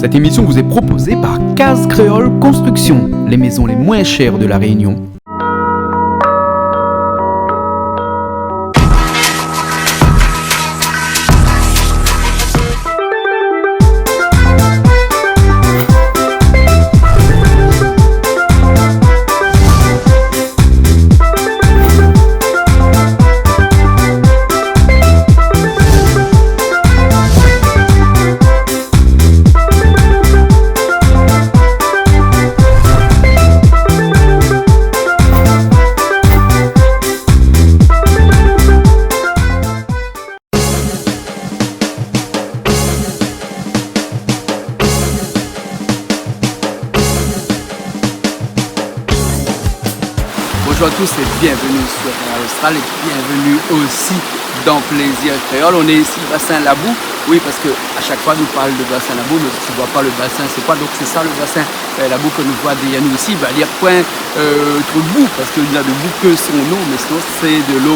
Cette émission vous est proposée par Case Créole Construction, les maisons les moins chères de la Réunion. Bonjour à tous et bienvenue sur Canal Austral et bienvenue aussi dans Plaisir Créole. On est ici, bassin Labou. Oui, parce que à chaque fois nous parle de bassin Labou, mais tu ne vois pas le bassin, c'est quoi? Donc c'est ça le bassin Labou que nous voit derrière nous ici. Il y a point trop de boue, parce qu'il n'y a de boue que son eau, mais sinon c'est de l'eau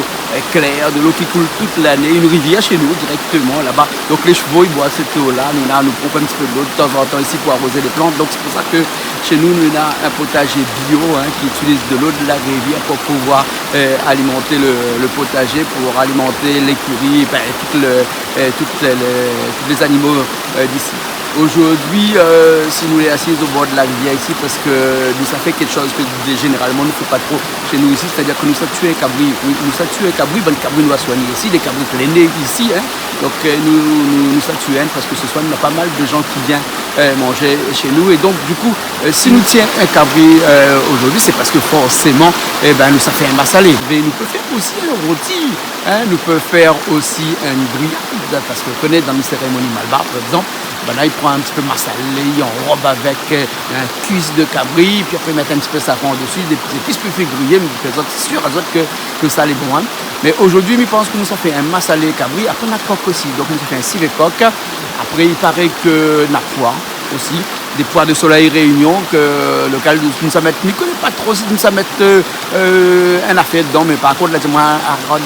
claire, de l'eau qui coule toute l'année. Une rivière chez nous directement là-bas. Donc les chevaux ils boivent cette eau-là. Nous pompons un petit peu d'eau de temps en temps ici pour arroser les plantes. Donc c'est pour ça que chez nous, on a un potager bio qui utilise de l'eau de la rivière pour pouvoir alimenter le potager, pour alimenter l'écurie, tous les animaux d'ici. Aujourd'hui, si nous sommes assis au bord de la rivière ici, parce que nous ça fait quelque chose que généralement nous ne fait pas trop chez nous ici, c'est-à-dire que nous sommes tués un cabri. Nous sommes tués un cabri, ben le cabri nous a soigné ici, des cabris pleins ici. Donc nous sommes tués parce que ce soir, il y a pas mal de gens qui viennent manger chez nous. Et donc du coup, si nous tiens un cabri aujourd'hui, c'est parce que forcément, nous ça fait un massalé. Mais nous pouvons faire aussi un rôti, nous pouvons faire aussi une grillade, parce que vous connaissez dans les cérémonies malbar, par exemple, là il prend un petit peu massalé, il enrobe avec un cuisse de cabri, puis après il met un petit peu safran dessus, des petites épices, puis il fait griller, mais c'est sûr que ça est bon. Mais aujourd'hui, je pense que nous ça fait un massalé cabri, après on a coque aussi, donc nous ça fait un civet coque. Après il paraît que n'a poire aussi, des poires de soleil réunion, que local nous ça mettre, je ne connais pas trop si nous ça mettre un affaire dedans, mais par contre là c'est moi un rod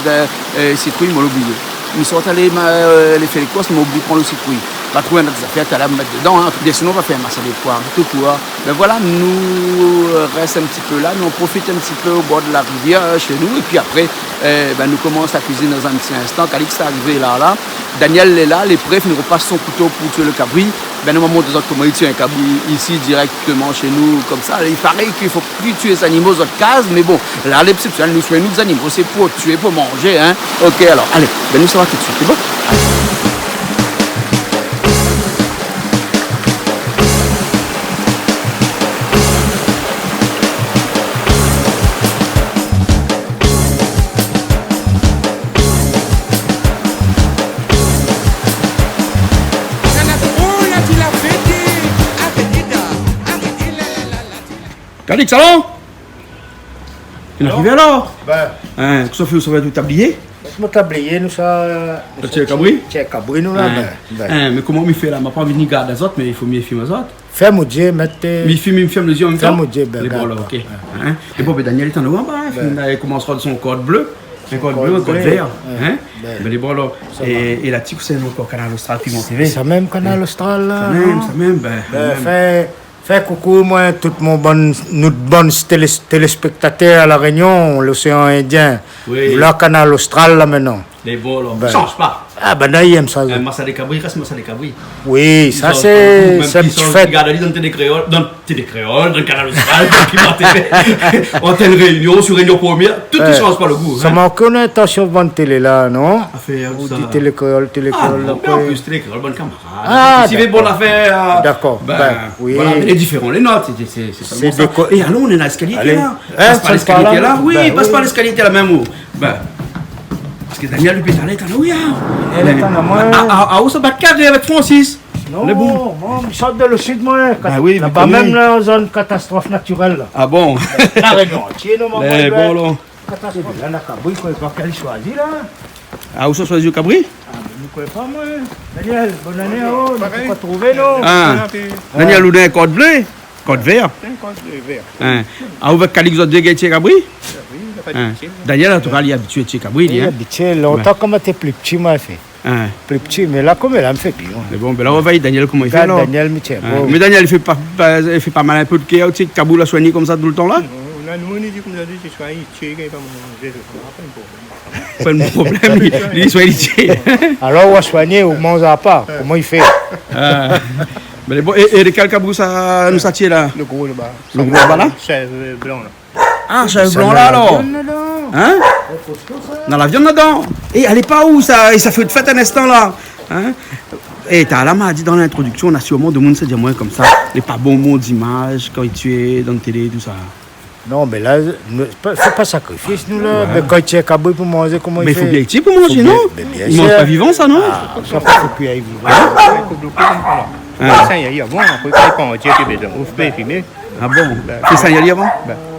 citrouille, moi l'oublié. Nous sommes allés les faire les courses, mais on oublie de prendre le citrouille. On va trouver notre affaire, tu vas mettre dedans, sinon on va faire un massalé de poire, tout court. Mais voilà, nous restons un petit peu là, nous on profite un petit peu au bord de la rivière chez nous, et puis après, nous commençons à cuisiner dans un petit instant. Calix est arrivé là, Daniel est là, les prêts, il repasse son couteau pour tuer le cabri. Nous montrons comment il tue un cabri ici directement chez nous, comme ça. Il paraît qu'il ne faut plus tuer les animaux dans notre case, mais bon, là, l'exception, nous soignons nos animaux, c'est pour tuer, pour manger. Ok, alors, allez, nous ça va tout de suite, c'est bon? Allez. Calix, alors? Il est arrivé alors? Qu'est-ce que vous avez tout tablier? Nous tablier, nous ça. Tu es cabri? Tu es cabri, nous là. Mais comment il fait là? Je n'ai pas envie de garder les autres, mais il faut mieux filmer les autres. Fais mon Dieu, mettez. Mais il filme les yeux en même temps? Fais mon Dieu, les bon là, ok. Et bon, Daniel est en haut en bas. Il commencera de son code bleu. Un code bleu, un code vert. Mais les bons là. Et la tique, c'est encore Canal Austral qui monte. Ça même Canal Austral là. Ça même. Fais coucou, moi, tout notre bon téléspectateurs à La Réunion, l'océan Indien. Oui. Là, Canal Austral là maintenant. Les bons là. Ne change pas. Ah ben là, il aime ça. Massalé cabri reste massalé cabri. Oui, ça c'est un petit fait. Regarde dans Télécréole, dans le Canal Austral, en telle réunion, sur réunion première, tout ne change pas le goût. Ça m'a aucune intention de vendre télé là, non? Vous dites Télécréole. En plus, Télécréole, bonne camarade. Ah, si vous avez bon l'affaire. D'accord. Oui. Voilà, les différents, les notes, c'est seulement ça. Et alors, on est dans l'escalier là. Passe par l'escalier là. Oui, passe par l'escalier là même. Parce que Daniel lui pétale est en haut. Elle est en haut. Où ça bat carré avec Francis? Non, je sors de le sud, moi. Oui, mais pas même dans la zone catastrophe naturelle. Là. Ah bon? La Réunion, tiens, non, mon bon, là. Catastrophe. Là, on a Cabri, il ne faut pas qu'elle choisit, là. Où ça choisit le cabri? Je ne connais pas, moi. Daniel, bonne année, oh. On ne peut pas trouver, non? Daniel, vous avez un code bleu? Code vert? Un code vert. Où va Calix de Guettier Cabri? Daniel, en tout cas, il est habitué à Cabri. Il est habitué. Longtemps, quand j'étais plus petit, moi, fait. Hein. Plus petit, mais là, comme elle me fait pire. Mais bon, ben là, on va voir Daniel comment il fait. Regarde Alors. Daniel, mais tiens, Hein. bon. Mais Daniel, il fait pas mal un peu de chaos, tu sais, Kaboul a soigné comme ça tout le temps là. On a nous, on dit comme ça, c'est soit il tue, il va manger, c'est pas un problème. Pas de problème, il soit héritier. Alors, on va soigner, on mange à part. Comment il fait? Mais bon, et de quel Kaboul ça nous attire là? Le gros là-bas. Le gros là-bas là? Chèvre blanc là. Ah, c'est un blanc là alors. Hein? Dans la viande là-dedans. Et elle est pas où ça? Et ça fait un instant là. Hein? Et t'as là m'a dit dans l'introduction, on a sûrement de monde se dire moins comme ça. Les pas bons mots d'image quand il tuait dans la télé, tout ça. Non, mais là, faut pas sacrifice, nous là. Mais quand tu es cabouille pour manger, comment Mais il il fait? faut bien être pour manger, non? bien Il mange sûr. pas vivant ça, non? Ah, ça faut plus y vivre. Ça, il y a avant, après, quand on dit que les gens ouvrent, filmer. Ah bon? C'est ça y aller avant?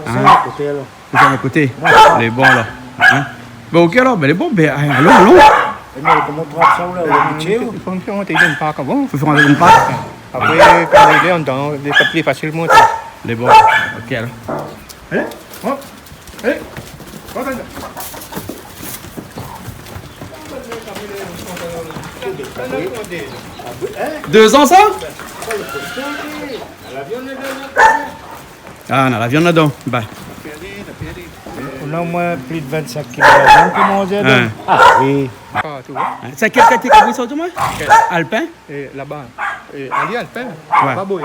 Ah, côté, alors. C'est à côté. Elle est bon là. Hein? Bon, ok alors, ben elle est bon. Ben allons. Et mais comment on trappe ça, là? On est Il faut faire un téléphone par avant. Faut faire un deuxième pas. Après, quand il est en dedans, il est plus facilement. Elle est bon. Ok alors. Allez, hop, allez, hop, allez. 2 ans ça? Ah, on a la viande là-dedans. Ben. On a au moins plus de 25 kilos de viande pour manger. Hein. donc. Ah oui. Ah, tu vois. C'est quel catégorie ça, moi? Alpin? Et là-bas, on dit alpin, Ouais. pas beau.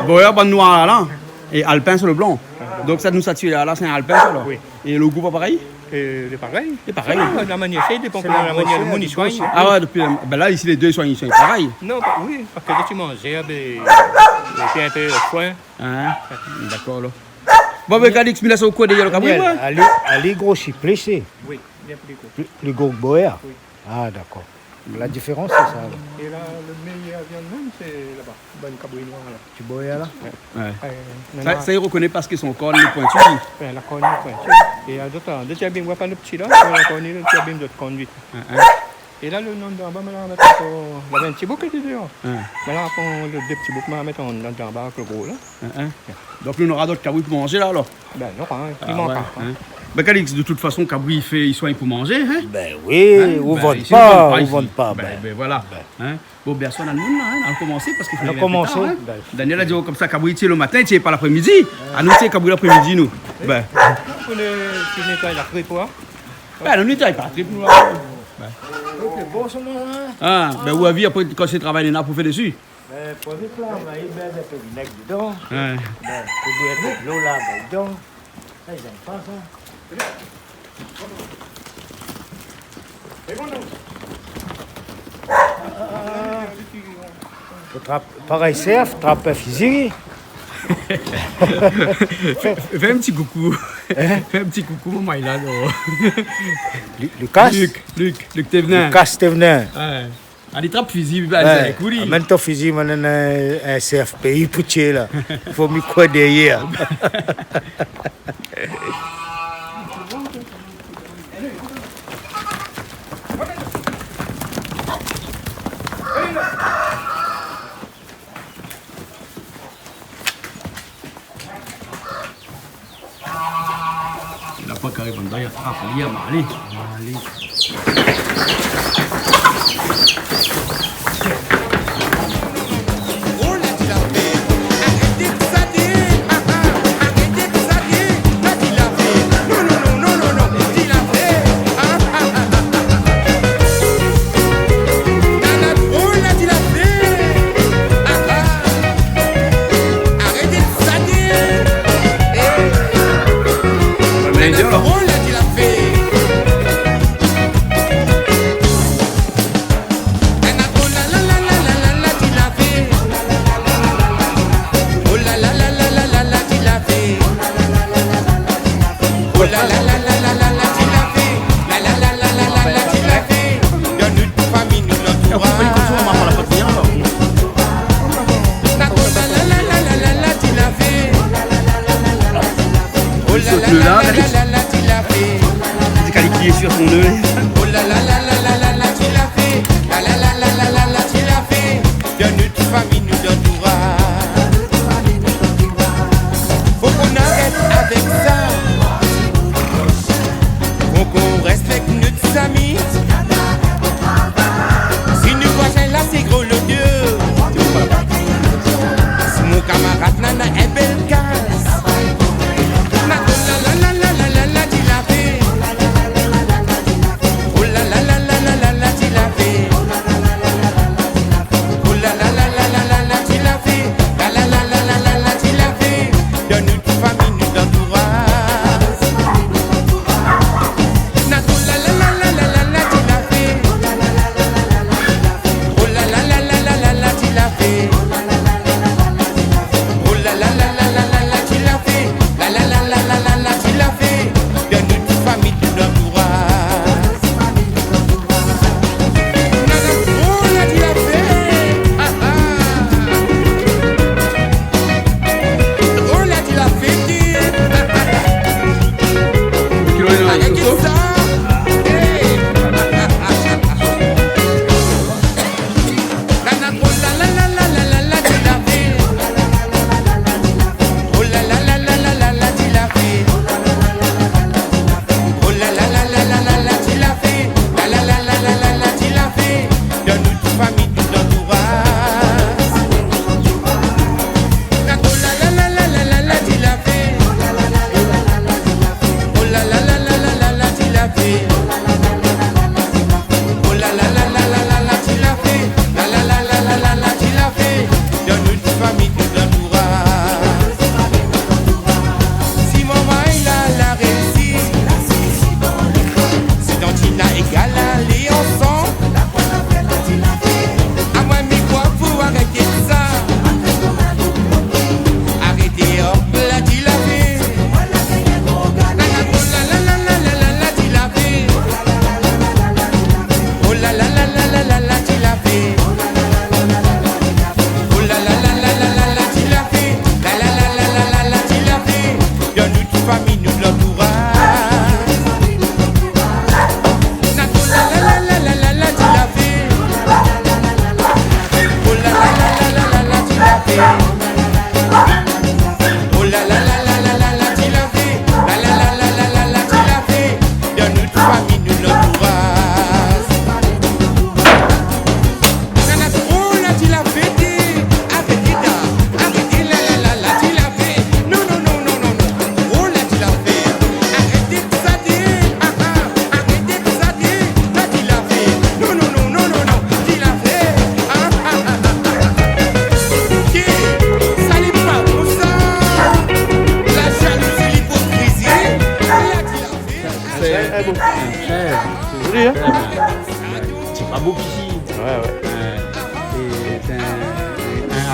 Boyer, pas noir là. Et alpin sur le blanc. Donc ça nous a tué là, c'est un alpin ça là. Oui. Et le goût pas pareil? C'est pareil. C'est pareil. La manière, c'est dépend de C'est la manière dont ils soignent. Ah ouais, depuis. Ben là, ici les deux ils sont pareils. Non, oui, parce que dès que tu manges, c'est un peu foin. Hein? D'accord là. Bon, ben, Calix, me laisse au coin de le cabri, moi. Elle est grosse, blessée. Oui, bien plus gros. Plus gros que Boer. Oui. Ah, d'accord. La différence, c'est ça. Là. Et là, le meilleur viande même, c'est là-bas. Bonne cabri noire là. Tu Boer là? Ouais. Ça, il reconnaît parce qu'ils sont cornes, les pointus. La cornue pointue. Et il y a d'autres. Dès que tu as bien, pas le petit là, la cornue, tu as bien d'autres conduites. Et là, le nom d'en bas, là, il y avait un petit bouc qui était dehors. Mais là, on le deux petits boucs, on va mettre en bas avec le gros là. Donc, on aura d'autres cabris pour manger là alors. Ben non, il manque pas. Ben, Calix, de toute façon, cabri, il soigne pour manger. Hein? Ben oui, on ne vend ici, pas. On ici. vend pas. Ben voilà. Hein? Bon, bien sûr, on a le monde là, hein? On a commencé parce qu'il faut On a arriver un peu commencé. tard, hein? Ben, Daniel a dit oh, comme ça, cabri, tu es le matin, tu es pas l'après-midi. À nous, tu es cabri l'après-midi, nous. Ben, Pour le nettoyer la prépoire. nous, tu es pas trip, nous là. c'est bon ce moment là. Ah, ben, où avis, après, quand c'est travail, on a pour faire dessus. Ben, pour vite là, on va y mettre un peu de vinaigre dedans. Hein? Ben, pour boire un peu de l'eau là, ben, dedans. Ça, ils n'aiment pas ça. Faut pareil, surf, trappe un fusil. Fais un petit coucou. Fais un petit coucou, maman, il est là. Lucas. Luc, t'es venu. Lucas, t'es venu. Ouais. Allez, trappe fusil, ben, Ouais. c'est cool. Amène ton fusil, maintenant un CFPI pour tuer là. Il faut me quoi derrière. Il n'a pas carré pendant, il a frappé, il a mal. Allez.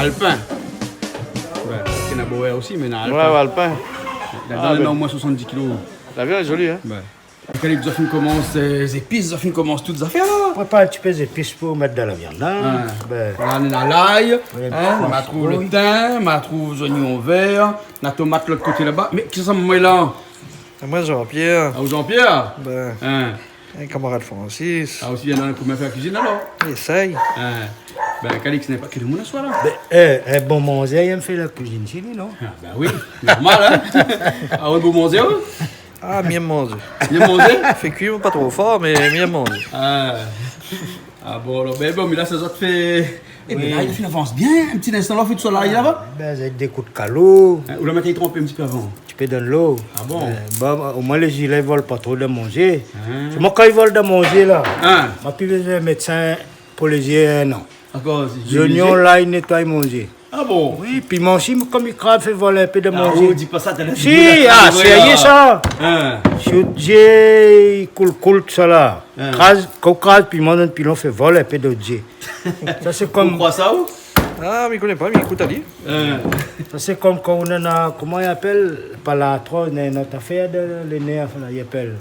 alpin. Ouais, il y en a Boer aussi, mais il y en a alpin. Ouais, alpin. Là-dedans, il y en a au moins 70 kilos. La viande est jolie, hein? Ouais. Quand les films commencent, les épices, les films commencent toutes les affaires là. Prépare un petit peu d'épices pour mettre dans la viande. Hein? Ben, Là, on a l'ail, Ouais, on ouais. trouve le thym, on trouve les oignons verts, la tomate de l'autre côté là-bas. Mais qui est ça, maman, là? Moi, Jean-Pierre. Ah, Jean-Pierre? Ben, Hein? un camarade Francis. Ah, aussi, il y en a un pour me faire la cuisine alors? Il essaye. Hein? Ben, Calix n'est pas que le monde à soi là. un bon manger, il me fait la cuisine chez lui, non? Ah, ben oui, normal, hein? Ah, on est beau manger, hein? Ah, bien manger. Bien manger? Fait cuire pas trop fort, mais bien manger. Ah, bon, alors, ben bon, mais là, ça te fait. Eh bien, là, il avance bien, un petit instant là, fait tout ça là, là-bas. Ben, avec des coups de calot, Hein, ou la mettre trempé un petit peu avant. tu peux donner l'eau. Ah bon? Au moins, les gilets ne volent pas trop de manger. Hein? C'est moi, quand ils volent de manger, là, Hein? je plus besoin de médecin pour les yeux, non. D'accord, Les oignons, là, ils nettoient manger. Ah bon? Oui, puis mon chim, comme il crabe, fait voler un peu de Ah, manger. oh, dis pas ça, t'as la Si, ah, c'est ça. Hein? J'ai cool, tout ça là. Hein. Crase, puis mon puis l'on fait voler un peu de Dieu. Ça, c'est On comme. croit ça où? Ah, mais il connaît pas, mais il écoute à dire. Hein? Ça, c'est comme quand on a, comment il appelle, pas la trop, notre affaire de l'énerve, là, il appelle.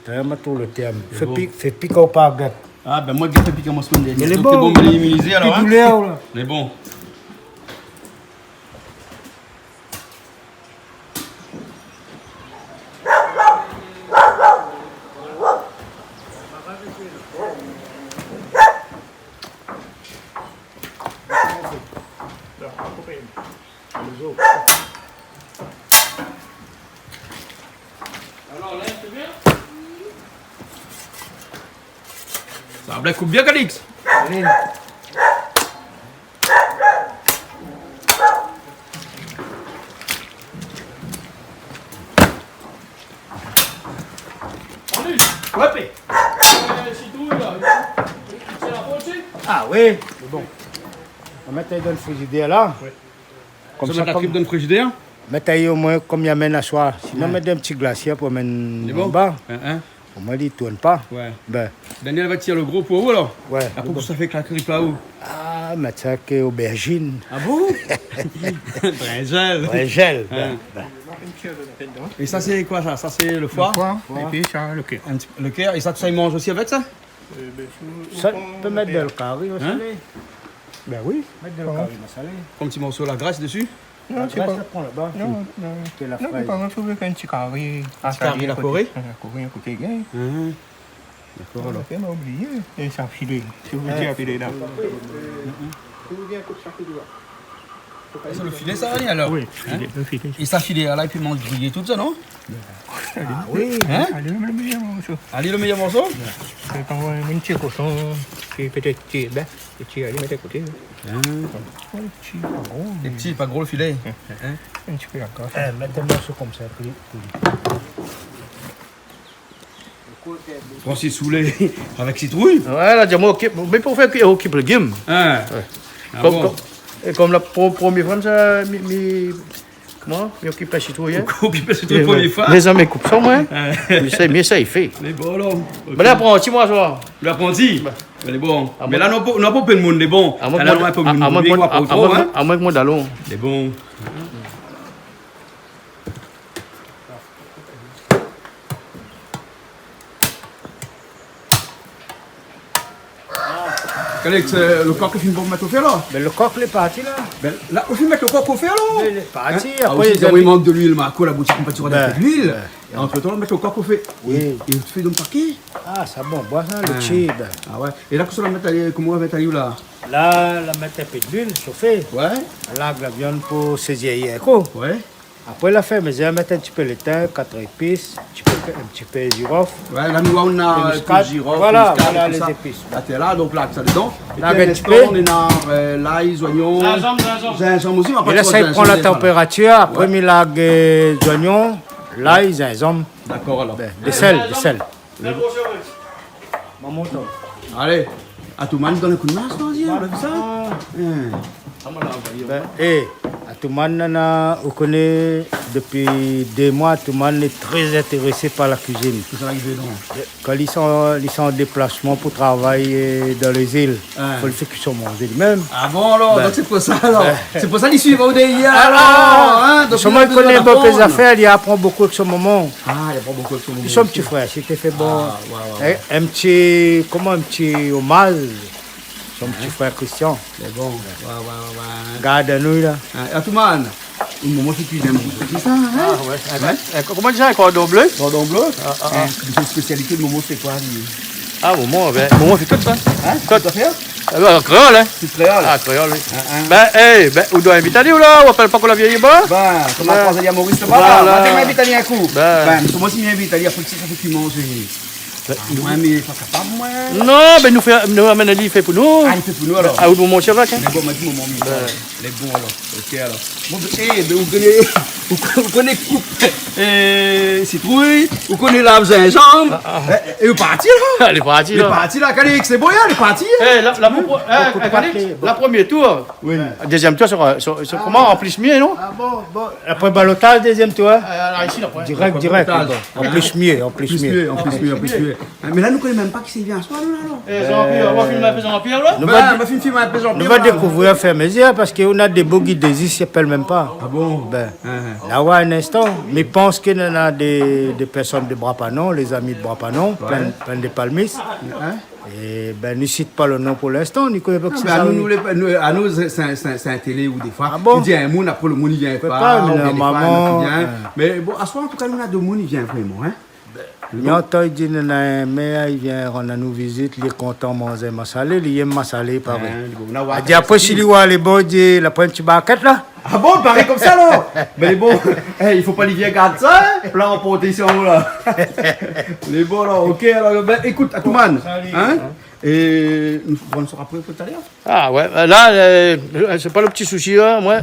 T'as vraiment tout le terme. Fait piquer au pargat. Ah, ben moi, je vais piquer mon semaine dernière. Il est Donc, bon. c'est bon, me l'immuniser alors. Puis Hein? douleur, là. Il est bon. Ça va coupe bien, Calix. Ouais, ah oui, c'est bon. On va mettre dans le frigidaire là. Comme ça, la tripe comme, dans le frigidaire. mettre au moins comme il y a un soir. Sinon, mettre un petit glacier pour mettre C'est en bon? bas. Hein? Au moins, il ne tourne pas. Ouais. Ben, Daniel va tirer le gros pour vous alors. ouais. Après, pour ça fait claquer là-haut. Ah, mettre ça que aubergine. Ah bon? Brinjel. Ouais, gel. Hein. Ben. Et ça, c'est quoi ça? Ça, c'est le foie? Et puis ça, le cœur. Le cœur. Et ça, tu sais, il mange aussi avec ça? Ça, tu peux mettre de le carré au salé. Ben oui. Mettre de le carré au salé. Comme petit morceau de la graisse dessus? Non, c'est Là, pas... ça prend là-bas. Non, C'est la non, fraise. pas mal, trouver qu'un petit carré. Un petit carré, la Corée? La Corée, un côté gain. D'accord, alors. On a oublié. Et ça filé. Si vous dites à filer là. C'est le filet, ça va aller alors? Oui, filet, le filet. Et ça, filet, là, il peut manger grillé tout ça, non? Ah oui. Hein? Allez, le meilleur morceau. Allez, le meilleur morceau? C'est quand un petit cochon, c'est peut-être petit, ben, petit, allez, mettez à côté. Un petit, pas gros. Et petit, pas gros le filet. Un petit peu encore. Mettre un morceau comme ça. Puis, Francis Soulet avec citrouille. Ouais, là, dis-moi, mais pour faire cuire, occupe le game. Hein? Ah Comme, bon? comme, et comme la première fois, ça, comment? Il occupe la citoyenne. Occupé cette première fois. Les hommes coupent ça, moi. Mais ça, il fait. Mais bon, alors. Mais là, prends 6 mois, ça. L'apprenti. Elle est bon. Ah, Mais là, on n'a pas peu de monde, il est bon. À moins Là, on n'a pas de monde, il est pas trop, hein. que moi d'allons. Il est bon. Alex, le coq, il finit pour mettre au fer là. Mais le coq, il est parti là. Ben, là, on finit mettre le coq au fer là. Il est parti. Ah, Après, aussi, il manque de l'huile, Marco, la boutique, on peut tirer Ben, de l'huile. Et entre temps, on met le coq au fer. Oui. Et tu fais donc par qui? Ah, c'est bon, bois ça, le chib. Ah ouais. Et là, comment on va mettre à l'huile là? Là, la mettre un peu d'huile, chauffer. Ouais. Là, la viande pour saisir quoi. Ouais. Après, la faire, mais je vais mettre un petit peu de thym, 4 épices, un petit peu de girofle. Ouais, là, nous, on a Et muscade. le girofle, Voilà, muscade, voilà tout les ça. épices. Là, t'es là, donc là, ça dedans. Et Là, puis, à un petit l'instant, peu. on est dans l'ail, les oignons. Gingembre aussi, mais Et après, là, tu ça, vois, il prend la gingembre, température. Après, il a des oignons, l'ail, gingembre, D'accord, alors. des sel, des sel. Maman, Allez. À tout le monde, donne un coup de main, ça, on a vu ça? et à tout le monde, on connaît depuis 2 mois, tout le monde est très intéressé par la cuisine. Tout ça arrivé donc. Quand ils sont en déplacement pour travailler dans les îles, il faut le faire qu'ils sont mangés même. Ah bon alors, Ben. donc c'est pour ça alors. C'est pour ça qu'ils suivent au DIA Ah, alors. Hein, donc Seulement, il connaît beaucoup les affaires, il apprend beaucoup avec son maman. Ah, il n'y a pas beaucoup de choses. Ils sont petits frères, c'était fait bon. Ah, ouais. Un petit hommage. Son petit frère Christian. C'est bon. Ouais. Garde à nous là. Ah, tout le monde. Une maman qui cuisine beaucoup. C'est ça, hein? Comment dire, un cordon bleu? Cordon bleu. Une spécialité de Momo, c'est quoi? Ah, maman, fait tout ça. Hein? Quoi tu faire? Créole, hein? C'est créole. Ah, créole, oui. Ben, on doit inviter ou là? On appelle pas qu'on la vieille bas? Ben, comment on va dire Maurice, c'est Voilà. pas grave. Moi, t'es un coup. Ben. Ben, moi, si m'invite, il faut que ça fait qu'il mange. Moi, mais pas capable, moi. Non, ben, nous amène il fait pour nous. Ah, il fait pour nous alors. Ah, ou mon chef là, hein? Les bons, m'a dit mon maman. Les bons alors. Ok alors. Bon, vous connaissez coupe citrouille, vous connaissez l'arbre gingembre. Et vous partez là? Elle est partie, Il est là. parti là, Calix, c'est bon, il est parti. La première tour. Oui. Deuxième tour, sur comment? En plus mieux, non? Ah bon. Après balotage, deuxième tour. Alors ici, là, Direct. En plus mieux. En plus mieux. Mais là, nous ne connaissons même pas qui c'est bien. Soit nous là. Jean-Pierre, on va filmer un peu Jean-Pierre, là? Nous Ben, va on va faire un film un peu genre. nous va découvrir faire mesure parce qu'on a des beaux guides ici, ils ne s'appellent même pas. Ah bon? Ben, là, ouais, un instant. Mais je pense qu'il y en a des personnes de Brapanon, les amis de Brapanon, plein de palmistes. Et ben, ne cite pas le nom pour l'instant, ne connaît pas que c'est ça. À nous, c'est un télé ou des fois. Ah bon? Il dit un monde, après le monde, il vient pas, mais ou bien des fois, maman, il vient. Mais bon, à ce moment, en tout cas, nous, on a deux mondes, il vient vraiment. Hein? Il entend, il dit, il vient rendre nous visite, il est content de manger massalé, il aime massalé, pareil. Il dit, après, si il voit les beaux, il dit, la pointe barquette là. Ah bon, pareil comme ça, là? Mais bon, il faut pas les vieux garder ça, hein? Plein en protection, là. Les bons, là, ok, alors, ben, écoute, Atouman, hein? Et nous on se rappeler tout à l'heure. Ah ouais, là, c'est pas le petit souci, là. Moi,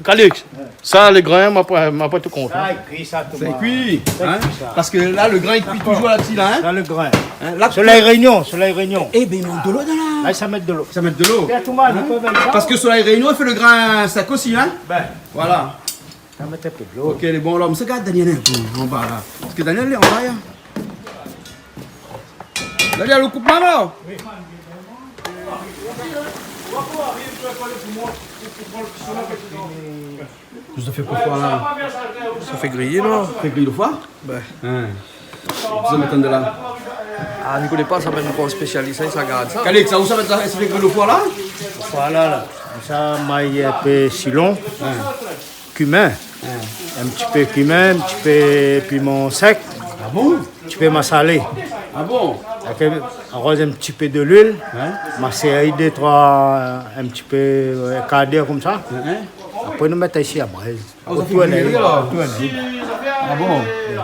Calix, ça, les grains, m'a pas tout compte. Ça, il cuit ça, tout C'est le monde. cuit, hein? cuit, ça. Parce que là, le grain, il cuit toujours là-dessus, là, hein? Ça, le grain. Hein, là, Soleil réunion. eh ben, il manque de l'eau, là. Là, ça met de l'eau. Ça met de l'eau. Bien, tout le monde, on peut mettre ça. Parce que Soleil Réunion, il fait le grain sec aussi, hein? Ben, Voilà. ça met un peu de l'eau. Ok, les bons, alors, mais regarde Daniel un peu en bas, là. Parce que Daniel, il est en bas, hein? Daniel, le coupe maman. Ça fait pourquoi là? Ça fait griller, non? Ça fait griller le foie? Ben. Ça m'étonne de là. Ah, ne connais pas, ça même pas un spécialiste, ça garde ça. Calix, ça où ça fait griller le foie là? Voilà, là. Ça, maille un peu silon, cumin, un petit peu cumin, un petit peu piment sec, Ah bon? un petit peu massalé. Ah bon? Après, arrose un petit peu de l'huile, masser deux, trois, un petit peu cadré comme ça. Après, nous mettons ici à braise. Ah, vous avez fait griller alors? Ah bon?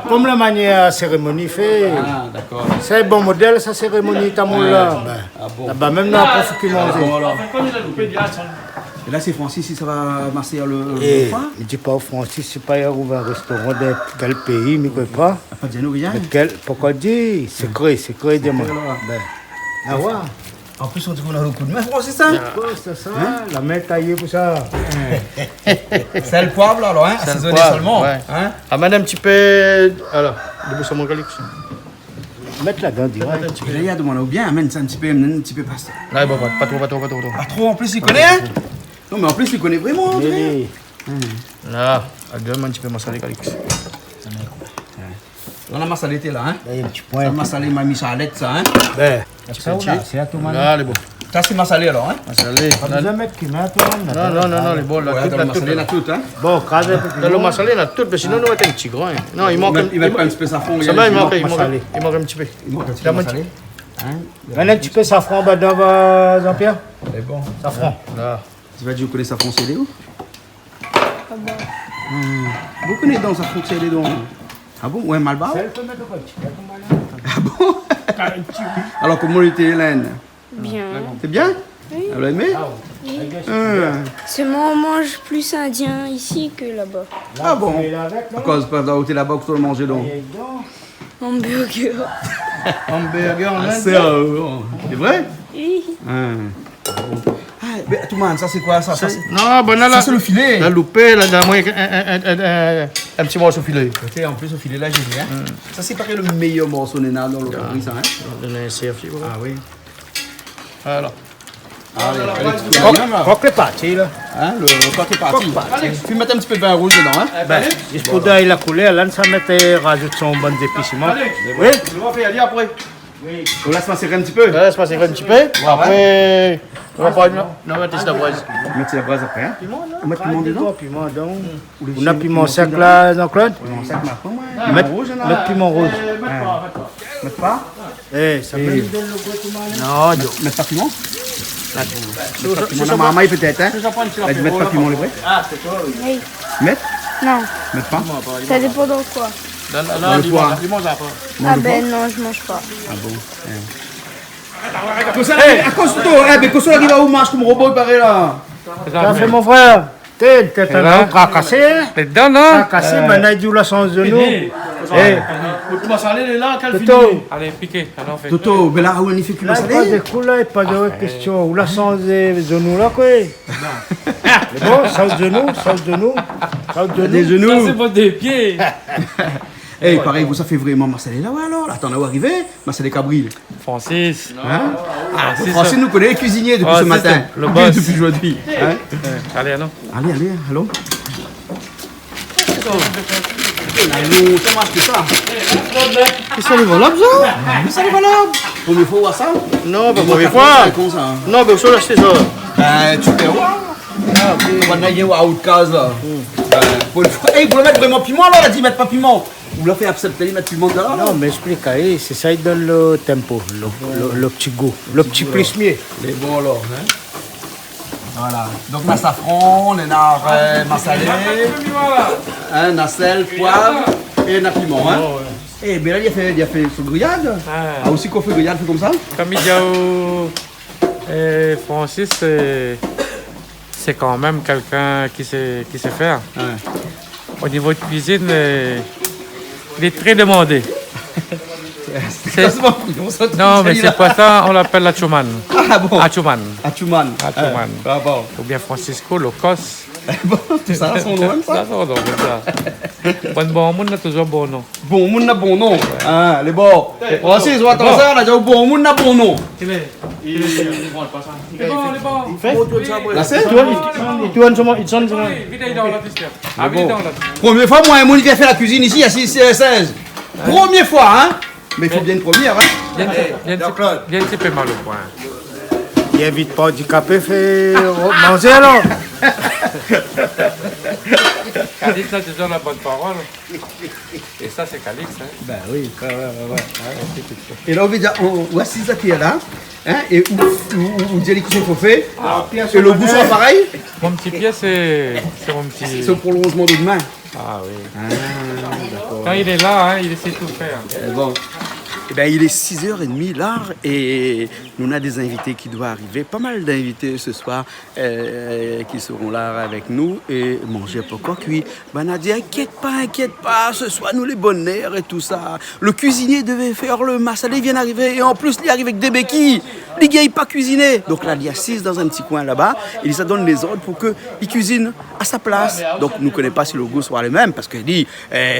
Comme la manière cérémonie fait, Ah d'accord. c'est un bon modèle, sa cérémonie tamoul là. Ah bon? Là-bas, même nous, après, il faut qu'il mange. Bon alors. Et là c'est Francis, si ça va masser le Et foie? je ne dis pas au Francis, c'est pas ouvert un restaurant de quel pays, mais quoi pas. Pas de nous rien. Mais pourquoi dire? Secret de moi. Ben, ah ouais. En plus on dit qu'on a le coup de main, Francis, hein? C'est ça, la main taillée pour ça. C'est le poivre là, alors, hein? Assaisonné poivre, seulement. ouais. Hein? Amène un petit peu. Alors, debout sur mon Calix. Mettre là-dedans direct. Il y a demandé ou bien, amène ça un petit peu pasta. Là, bon, pas trop. Pas trop, en plus il connaît, hein? Non, mais en plus il connaît vraiment, on dirait. Là, donne-moi un petit peu massalé, Calix. On a massalé là, hein? Là, il y a un petit Ça point. massalé ma michalette, ça, hein? Ben, c'est à tout le monde. Là, les beaux. Ça c'est massalé alors, hein? Massalé. Pas besoin de mettre cumin, tout le monde. Non, les beaux, là, Ouais, toute dans la le massalé là toute. tout, hein? Bon, crase un peu plus. Dans le massalé, là, tout, parce que sinon, nous mettons un petit grain. Non, il manque Il va pas un petit peu safran. Ça va, il manque massalé. un petit peu. Il manque un petit peu massalé. Donne un petit peu safran dedans, Jean-Pierre. C'est bon. Safran. Là. Tu vas dire, vous connaissez safran, c'est les où? Vous connaissez dans safran, c'est les dons? Ah bon? Ouais, Malba? Ah bon? Alors, comment était Hélène? Bien. C'est bien? Elle a aimé? Seulement on mange plus indien ici que là-bas. Ah bon? À cause de t'es là-bas que tu le manger donc? Hamburger. Hamburger, Ah, là. c'est vrai? Oui. Ah, Mais tout le monde, ça c'est quoi ça, Non, bon, là, ça, c'est le filet. La loupée, là, dans un petit morceau filet. Ok, en plus, au filet là, j'ai dit. Hein. Ça, c'est pas que le meilleur morceau Néna dans le cabri, ça. Hein. Donner un CFC, voilà. Ah oui. Voilà. Croque est parti, là. Hein, le coq est parti. Puis mettre un petit peu de vin rouge dedans. Hein. Ben, juste pour dire la couleur, là, ça mettait, rajoute son bon épicement. Oui. On va faire aller après. On laisse passer un petit peu. Laisse passer un petit peu. Après, on va pas. Non, on va tester la braise. Mettre la braise après. Hein. On met piment dedans. Piment, donc. On a piment sec, là, Jean-Claude. On sait que Mettre piment rouge. Mettre pas. Eh, ça peut. Non, Mettre pas piment. Mon maman peut-être. Hein. Mettre pas piment le vrai. Oui. Mettre. Non, Mettre pas. ça dépend dans quoi. Dans le poids. Ah ben non, je mange pas. Ah bon. À cause de toi, mais que ça arrive à où marche comme robot pareil là. ça fait mon frère. T'es un tracassé, hein? T'es dedans, non? Tracassé, maintenant il dit la chance de nous. Eh, Tu vas saler là, quel Toto, Allez, piquez. Alors, fais. Toto, mais là où on y fait que là, ça pas de coups là, pas de question. Où la chance de nous là, quoi? C'est bon, chance de nous, chance de nous. Chance de des nous. genoux. pas des pieds. Eh, pareil, vous ça fait vraiment Marcel là, ouais alors. Là, t'en as arrivé, Marcel Cabril. Francis. Hein? Ah, c'est Francis nous connaît les cuisiniers depuis ce Ah, c'est matin. ça, le boss. Depuis aujourd'hui. Hein? Allez, allons. Allez, allô. Allô, ça marche que ça. C'est ça, les valables, ça? Mais ça les valable. Première fois voir ça. Non, pas Moi, première ça fois. fait comme ça. Hein. Non, mais ça, l'acheter ça. Tu peux voir. On va aller à haute case là. Pour une fois. Hey, vous le mettre vraiment piment là, on a dit mettre pas piment. Vous l'avez fait accepter, mettre piment dedans. Non, mais explique, eh, c'est ça, il donne le tempo, le petit goût, le petit plus mieux. Les bons alors. Hein? Voilà. Donc la safran, les nards massalés, hein, nacelle, poivre et un piment. Hein? Et bien là, il a fait son grillade. Ah, aussi qu'on fait grillade, fait comme ça. Comme il dit Francis, c'est quand même quelqu'un qui sait faire. Ouais. Au niveau de cuisine, il est très demandé. Non, mais c'est pas ça, on l'appelle la Chouman. Ah bon. Achouman. Achouman. Achouman. Ah bon. Ou bien Francisco, Locos. Bon, tout ça, son nom même ça. Ça, son nom, c'est ça. Bon monde, toujours bon nom. Bon, moun n'a bon nom. Ah, les bons. Aussi, ils ont attendu ça, on a dit bon, moun n'a bon nom. Là, c'est Il sonne, première fois, moi et Mouni qui a fait la cuisine ici à 6-16. Première fois, hein. Mais il faut bien une première, hein. Bien un petit peu mal au point. Il invite pas handicapé, fait manger alors. Calix, ça, c'est toujours la bonne parole. Et ça, c'est Calix. Hein. Ben oui, ouais. Et là, on veut dire, voici ça qui est là. Hein, et où dit qu'il faut faire. Et le goût soit pareil. Mon petit pied, c'est mon petit. C'est le prolongement de demain. Ah oui. Quand il est là, hein, il essaie de tout faire. Bon. Eh bien, il est 6h30 là et nous on a des invités qui doivent arriver, pas mal d'invités ce soir qui seront là avec nous et manger un peu cuit. Ben, on a dit inquiète pas, ce soir nous les bonheurs et tout ça. Le cuisinier devait faire le massalé, il vient d'arriver et en plus il arrive avec des béquilles. Les gars, il pas cuisiner. Donc là, il assise dans un petit coin là-bas et ça donne les ordres pour qu'il cuisine à sa place. Donc nous ne connaissons pas si le goût soit le même parce qu'il dit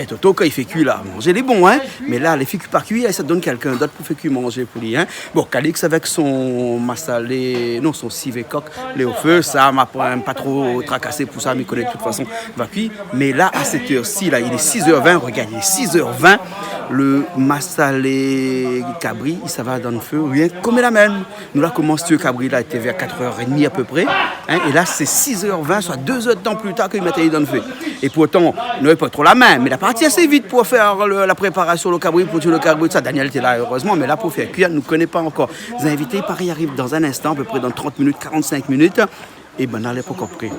Toto, quand il fait cuit là, manger les bons, hein. Mais là, les fait cuit par cuit, ça donne quelqu'un d'autre pour faire cuit manger pour lui. Hein. Bon, Calix avec son massalé, non, son civet coq, les au feu, ça m'a pas trop tracassé pour ça, mais il connaît de toute façon, va cuire. Mais là, à cette heure-ci, là, il est 6h20, regarde, il est 6h20, le massalé cabri, ça va dans le feu, rien comme la même. Nous là, comment ce cabri là était vers 4h30 à peu près, hein, et là, c'est 6h20, soit 2 heures de temps plus tard qu'il mettait dans le feu. Et pourtant, nous n'avons pas trop la main, mais il a parti assez vite pour faire la préparation, le cabri, pour tuer le cabri, tout ça. Daniel était là, heureusement, mais là, pour faire cuire, nous ne connaissons pas encore. Les invités, pareil, arrivent dans un instant, à peu près dans 30 minutes, 45 minutes, et ben, là, elle n'est pas encore prêt.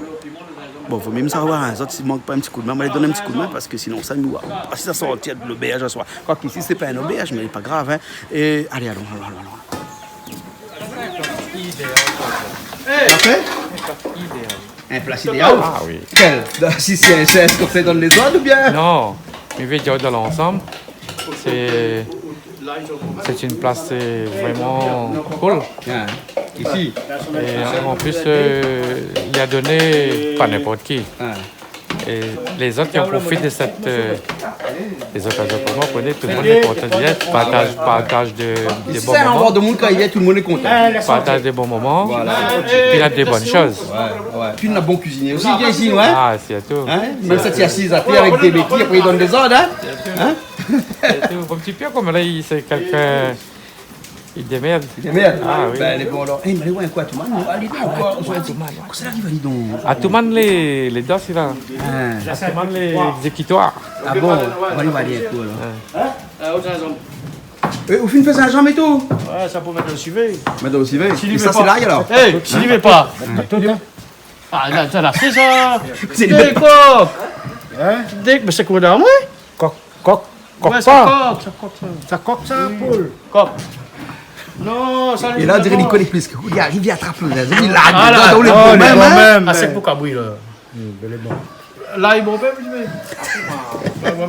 Bon, il faut même savoir, hein, s'il ne manque pas un petit coup de main, on va lui donner un petit coup de main parce que sinon, ça nous. Si ça sortit de l'auberge, soit. Quoi qu'ici, ce n'est pas un auberge, mais pas grave. Hein. Et allez, allons. Parfait? Un plat idéal? Ah oui. Quel? Si c'est un chef qu'on fait dans les ordres ou bien? Non, mais je vais dire dans l'ensemble, c'est c'est une place vraiment cool. Hein. Ici. Et en plus, il a donné pas n'importe qui. Hein. Et les autres qui en profitent de cette les occasions pour moi, tout le monde est content d'y être, partage des Ici, bons c'est un endroit moments, de monde quand il y a, tout le monde est content. partage des bons moments, Voilà. puis il a des bonnes choses. Ouais. Puis on a bon cuisinier aussi, bien ici, ouais. Ah, c'est tout. Hein? Même ça, tu assises à terre avec des béquilles, après il donne des ordres, hein? Hein? C'est tout. Un petit peu comme là, c'est quelqu'un. Il démerde. C'est merde. Ah oui. Ben, les bons alors. Eh, mais ouais, quoi, tout le monde? Allez, encore. Qu'est-ce que ça arrive, allez donc? À tout le monde, les dos, c'est là. Hein. À tout le monde, les exécutoires. Ah bon? On va aller, tout alors. Au fin, fais Saint-Jean, mais tout. Ouais, ça pour mettre le suivi. Mais donc, aussi, S'il y et va ça, pas. c'est là, alors. Hey, s'il y va pas. Ah, là, c'est ça. C'est Des les coques. Hein? Mais c'est quoi dans moi? Coq Ouais, pas. ça coque. Ça coque ça, poule. Coque. Non, ça Et là, on dirait qu'il connaît plus. Il arrive, il attrape le laser. Il Ah, là, a dans les oh, bons les même, bons hein. même. Ah, c'est pour cabouille, là. Là, ils vont bien,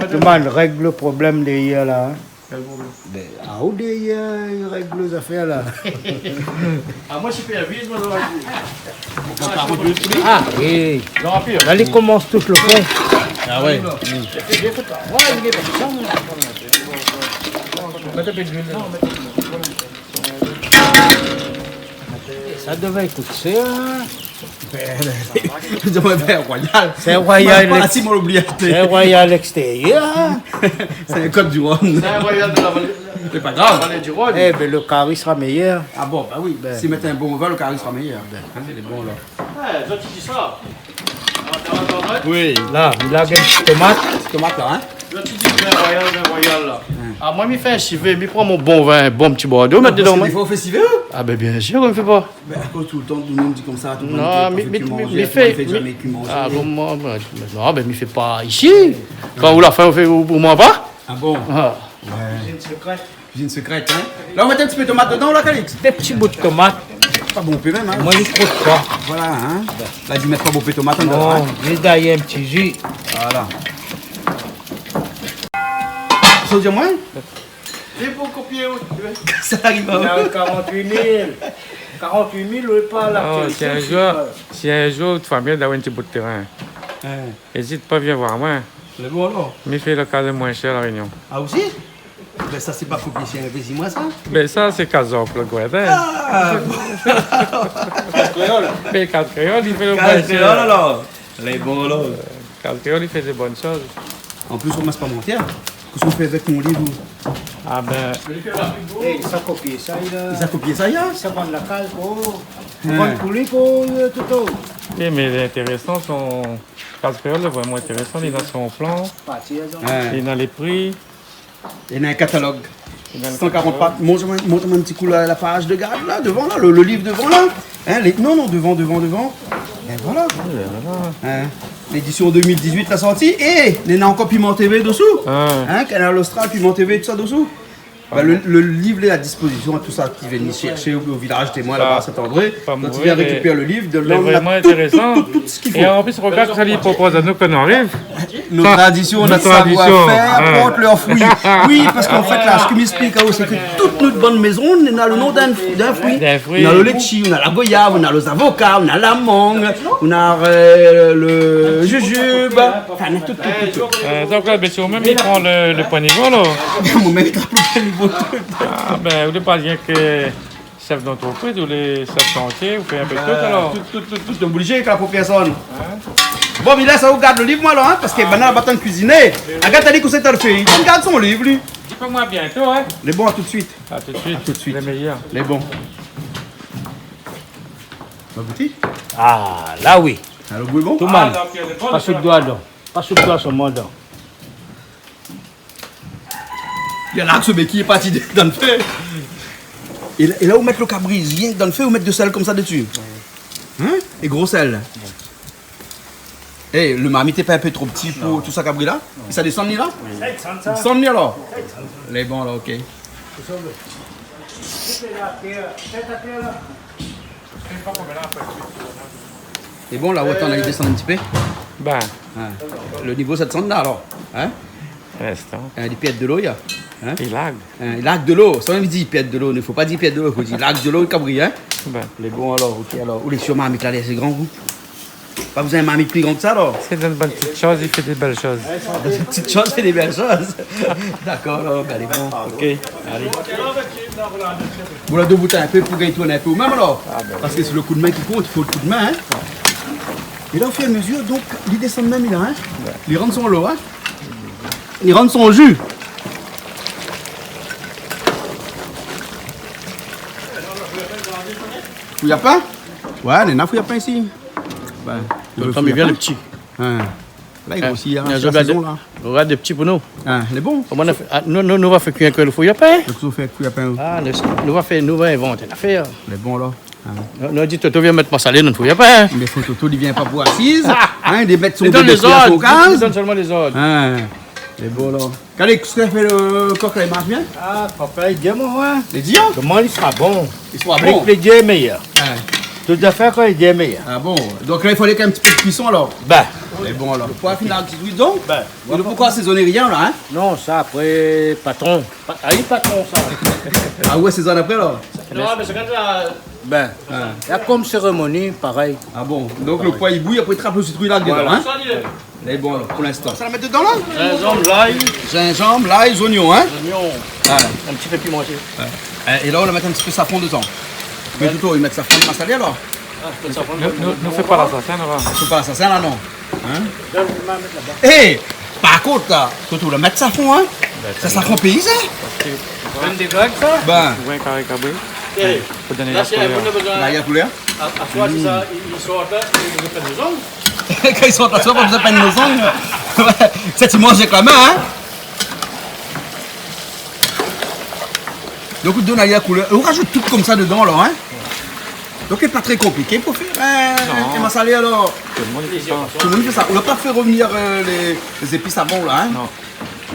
je Demande, règle le problème d'hier là. Hein? Ah, où d'hier, il règle les affaires là. Ah, moi, je suis pervise, moi, Ah, oui. j'en pire. Là, il commence tout le fond. Ah, ouais. Ça devait coûter. Hein? Je vais faire royal. C'est royal. Pas si mon oublié. C'est royal extérieur. Hein? C'est un code du Rhône. C'est un royal de la vallée. C'est pas grave. Vallée du Rhône. Eh bien, le carré sera meilleur. Ah bon, bah oui. Si mettre un bon vin, le carré sera meilleur. C'est les bons là. Ouais, toi, tu dis ça. Oui. Là, il a des tomates. Tomate là, hein? Là, tu dis vin royal, là. Ah, moi, je fais un civet, je prends mon bon vin, un bon petit Bordeaux, mettre dedans. Des fois, on fait si veut. Ah, ben bien sûr, on ne fait pas. Ben, à cause tout le temps, tout le monde dit comme ça. Tout le monde Non, dit mais que tu manges, mais tout le monde fait. jamais que manger. Ah, bon, moi, non, ben, il ne fait pas ici. Quand vous la faites, on fait pour moi pas. Ah bon? Ah. Cuisine secrète, hein? Là, on met un petit peu de tomate dedans, là, Calix? Des petits bouts de tomates. Pas bon peu même, hein? Moi, je ne croûte pas. Voilà, hein? Là, tu mets pas bon peu de tomate en dedans, Non, hein? j'ai d'ailleurs un petit jus. Voilà. Ça veut dire moins? Et pour copier où? Ça arrive Il à a 48 000. 48 000, oui, pas la Oh, si un jour tu vas bien d'avoir un petit bout de terrain, n'hésite pas à venir voir moi. C'est bon, alors. Mais fais le cas de moins cher à La Réunion. Ah, aussi? Ben, ça, c'est pas copier chez un moi ça? Mais ça, c'est Kazok, le Guadin. Ah! Mais Cas Créole, il fait le moins Calme, cher. alors. Les bons, là. Cas Créole, il fait des bonnes choses. En plus, on ne pas mentir. Qu'est-ce qu'on fait avec mon livre? Ah ben, Eh, ça copie ça, il a... Ils ont copié ça, hier? Ça vend la case pour... Ça vend pour lui, pour tout. oui, mais les intéressants sont... Cas Créole est vraiment intéressant. Il a son plan, Parti, il a les prix. Il y a un catalogue. il a le 140 pages. Montre-moi un petit coup la page de garde, là, devant, là, le livre devant, là. Hein, non, devant. Et voilà. Hein, l'édition 2018 la sortie. Et il y a encore Piment TV dessous. Hein, Canal Austral, Piment TV, tout ça dessous. Ben, le livre est à disposition à tous ceux qui viennent y chercher au village témoin là-bas à Saint-André. pas Quand tu mourir, viens récupérer le livre, Il est dedans, on a vraiment tout intéressant. ce qu'il faut. Et en plus, regarde ça, il propose à nous qu'on arrive. Nos Ça, traditions, notre notre tradition, savoir-faire ouais. portent leurs fruits. Oui, parce qu'en fait, là, ce que m'explique, c'est que toute notre bonne maison, on a le nom d'un fruit. D'un fruit. On a le litchi, on a la goyave, on a les avocats, on a la mangue, on a le jujube. Enfin, on a tout. Donc là, bien sûr, même il prend le point niveau, là. Mon mec, t'as plus le niveau. Ah ben, vous n'êtes pas rien que chef d'entreprise ou les chefs chantier, vous faites un peu de tout alors. Tout obligé avec la pauvre personne. Bon, mais là, ça vous garde le livre, moi, là, hein, parce que maintenant, la bâtonne cuisiner. Agathe a dit que c'est un fait. Il garde son livre, lui. Dis-moi bientôt, hein. Les bons, à tout de suite. À tout de suite. tout de suite. Les meilleurs. Les bons. Ma boutique? Ah, là oui. Alors, vous bon? Tout le monde. Pas sous le doigt, donc. Pas sous le doigt, sur mon dos. Il y en a que ce mec qui est parti dans le feu. Et là, vous mettez le cabri, rien que dans le feu, vous mettez de sel comme ça dessus. Hein? Et gros sel. Eh, le marmite n'est pas un peu trop petit pour tout ça cabri là? Et ça descend ni là? Descend ni alors? Les bons là, ok. Et bon, là, autant on a descendre un petit peu. Ben, Hein. Le niveau ça descend là alors. Hein? reste, hein. Des pièces de l'eau, il y a. Hein? Et lag. Lac de l'eau, ça même dit pète de l'eau, il ne faut pas dire pète de l'eau, il faut dire lac de l'eau, cabri, hein? Ben, Les bons alors, ok alors. Où les sur marmite là, c'est grand vous? Pas besoin de marmite plus grand que ça alors? c'est une bonne petite chose, il fait des belles choses. Des petites choses, fait des belles choses. D'accord alors, ben les bons, ok. Allez. Vous la deux boutons un peu pour gagner tourner un peu ou même alors? Parce que c'est le coup de main qui compte, il faut le coup de main, hein? Et là, au fur et à mesure, donc, il descend même, il a, hein? Il rentre son lot, hein? Il rentre son jus. Fouille à pain? Ouais, il y en a fouille à pain ici. Ben, Tant mieux bien les petits. Hein. Là, il grossit, hein. Il y a C'est la saison, là. regarde des petits pour nous. Hein, il est bon. Comment on a fait? Ah, nous va faire cuire un fouille à pain. Le tout fait fouille à pain. Ah, nous va inventer une affaire. Il est bon, là. Hein. Nous dit Toto vient mettre ma salée dans le fouille à pain. Mais faut Toto, il vient pas pour assise. Hein, il met son Il donne bébé les à son ordres. Il case. donne seulement les ordres. Hein. Il est bon, là. Regardez, qu'est-ce que fait le coq, là, il marche bien? Ah, papa, il dit moi, Les dions? comment il sera bon? Ils sont Avec bons. les dieux est meilleur. Hein. Tout à fait, quand il dit est meilleur. Ah bon. Donc là, il fallait quand même un petit peu de cuisson, alors. Ben, Il est bon, alors. Le poivre, il a un petit huile donc. ben. Il ne faut pas assaisonner rien, là, hein? Non, ça après, patron. Ah, il patron, ça. Ah ouais, assaisonne après, là? Non, mais c'est quand là. Ben, il y a comme cérémonie, pareil. Ah bon. Donc le poivre, il bouille, après, il trappe le citrouille là dedans, hein? Il est bon, alors, pour l'instant. Ça la mettre dedans, là? Gingembre, l'ail, Gingembre, l'ail, les oignons, hein? oignon, Ah. un petit peu pimenté. Et là, on va mettre un petit peu de safran dedans. Mais plutôt, ils mettent safran de massalé, alors? Ne fais pas l'assassin, là. C'est pas l'assassin, là, non? Hein? Hé! Par contre, là, Toto, là, mettre safran, hein? C'est safran paysan? Même des vagues, ça? Ben, Tu vois un carré cabré, Eh, faut donner là, la c'est un couleur. bon besoin. là, il y a couleur. À soi, c'est ça, ils sortent là, ils prennent des ongles. Quand ils sont à soi, pas besoin de peine nos ongles. Ça, tu manges avec la main, hein? Donc, on donne la couleur. On rajoute tout comme ça dedans, alors, hein? Donc, c'est pas très compliqué pour faire un massalé, alors. Tout le monde fait ça. Tout le monde fait ça. On n'a pas fait revenir les épices avant, là, hein? Non.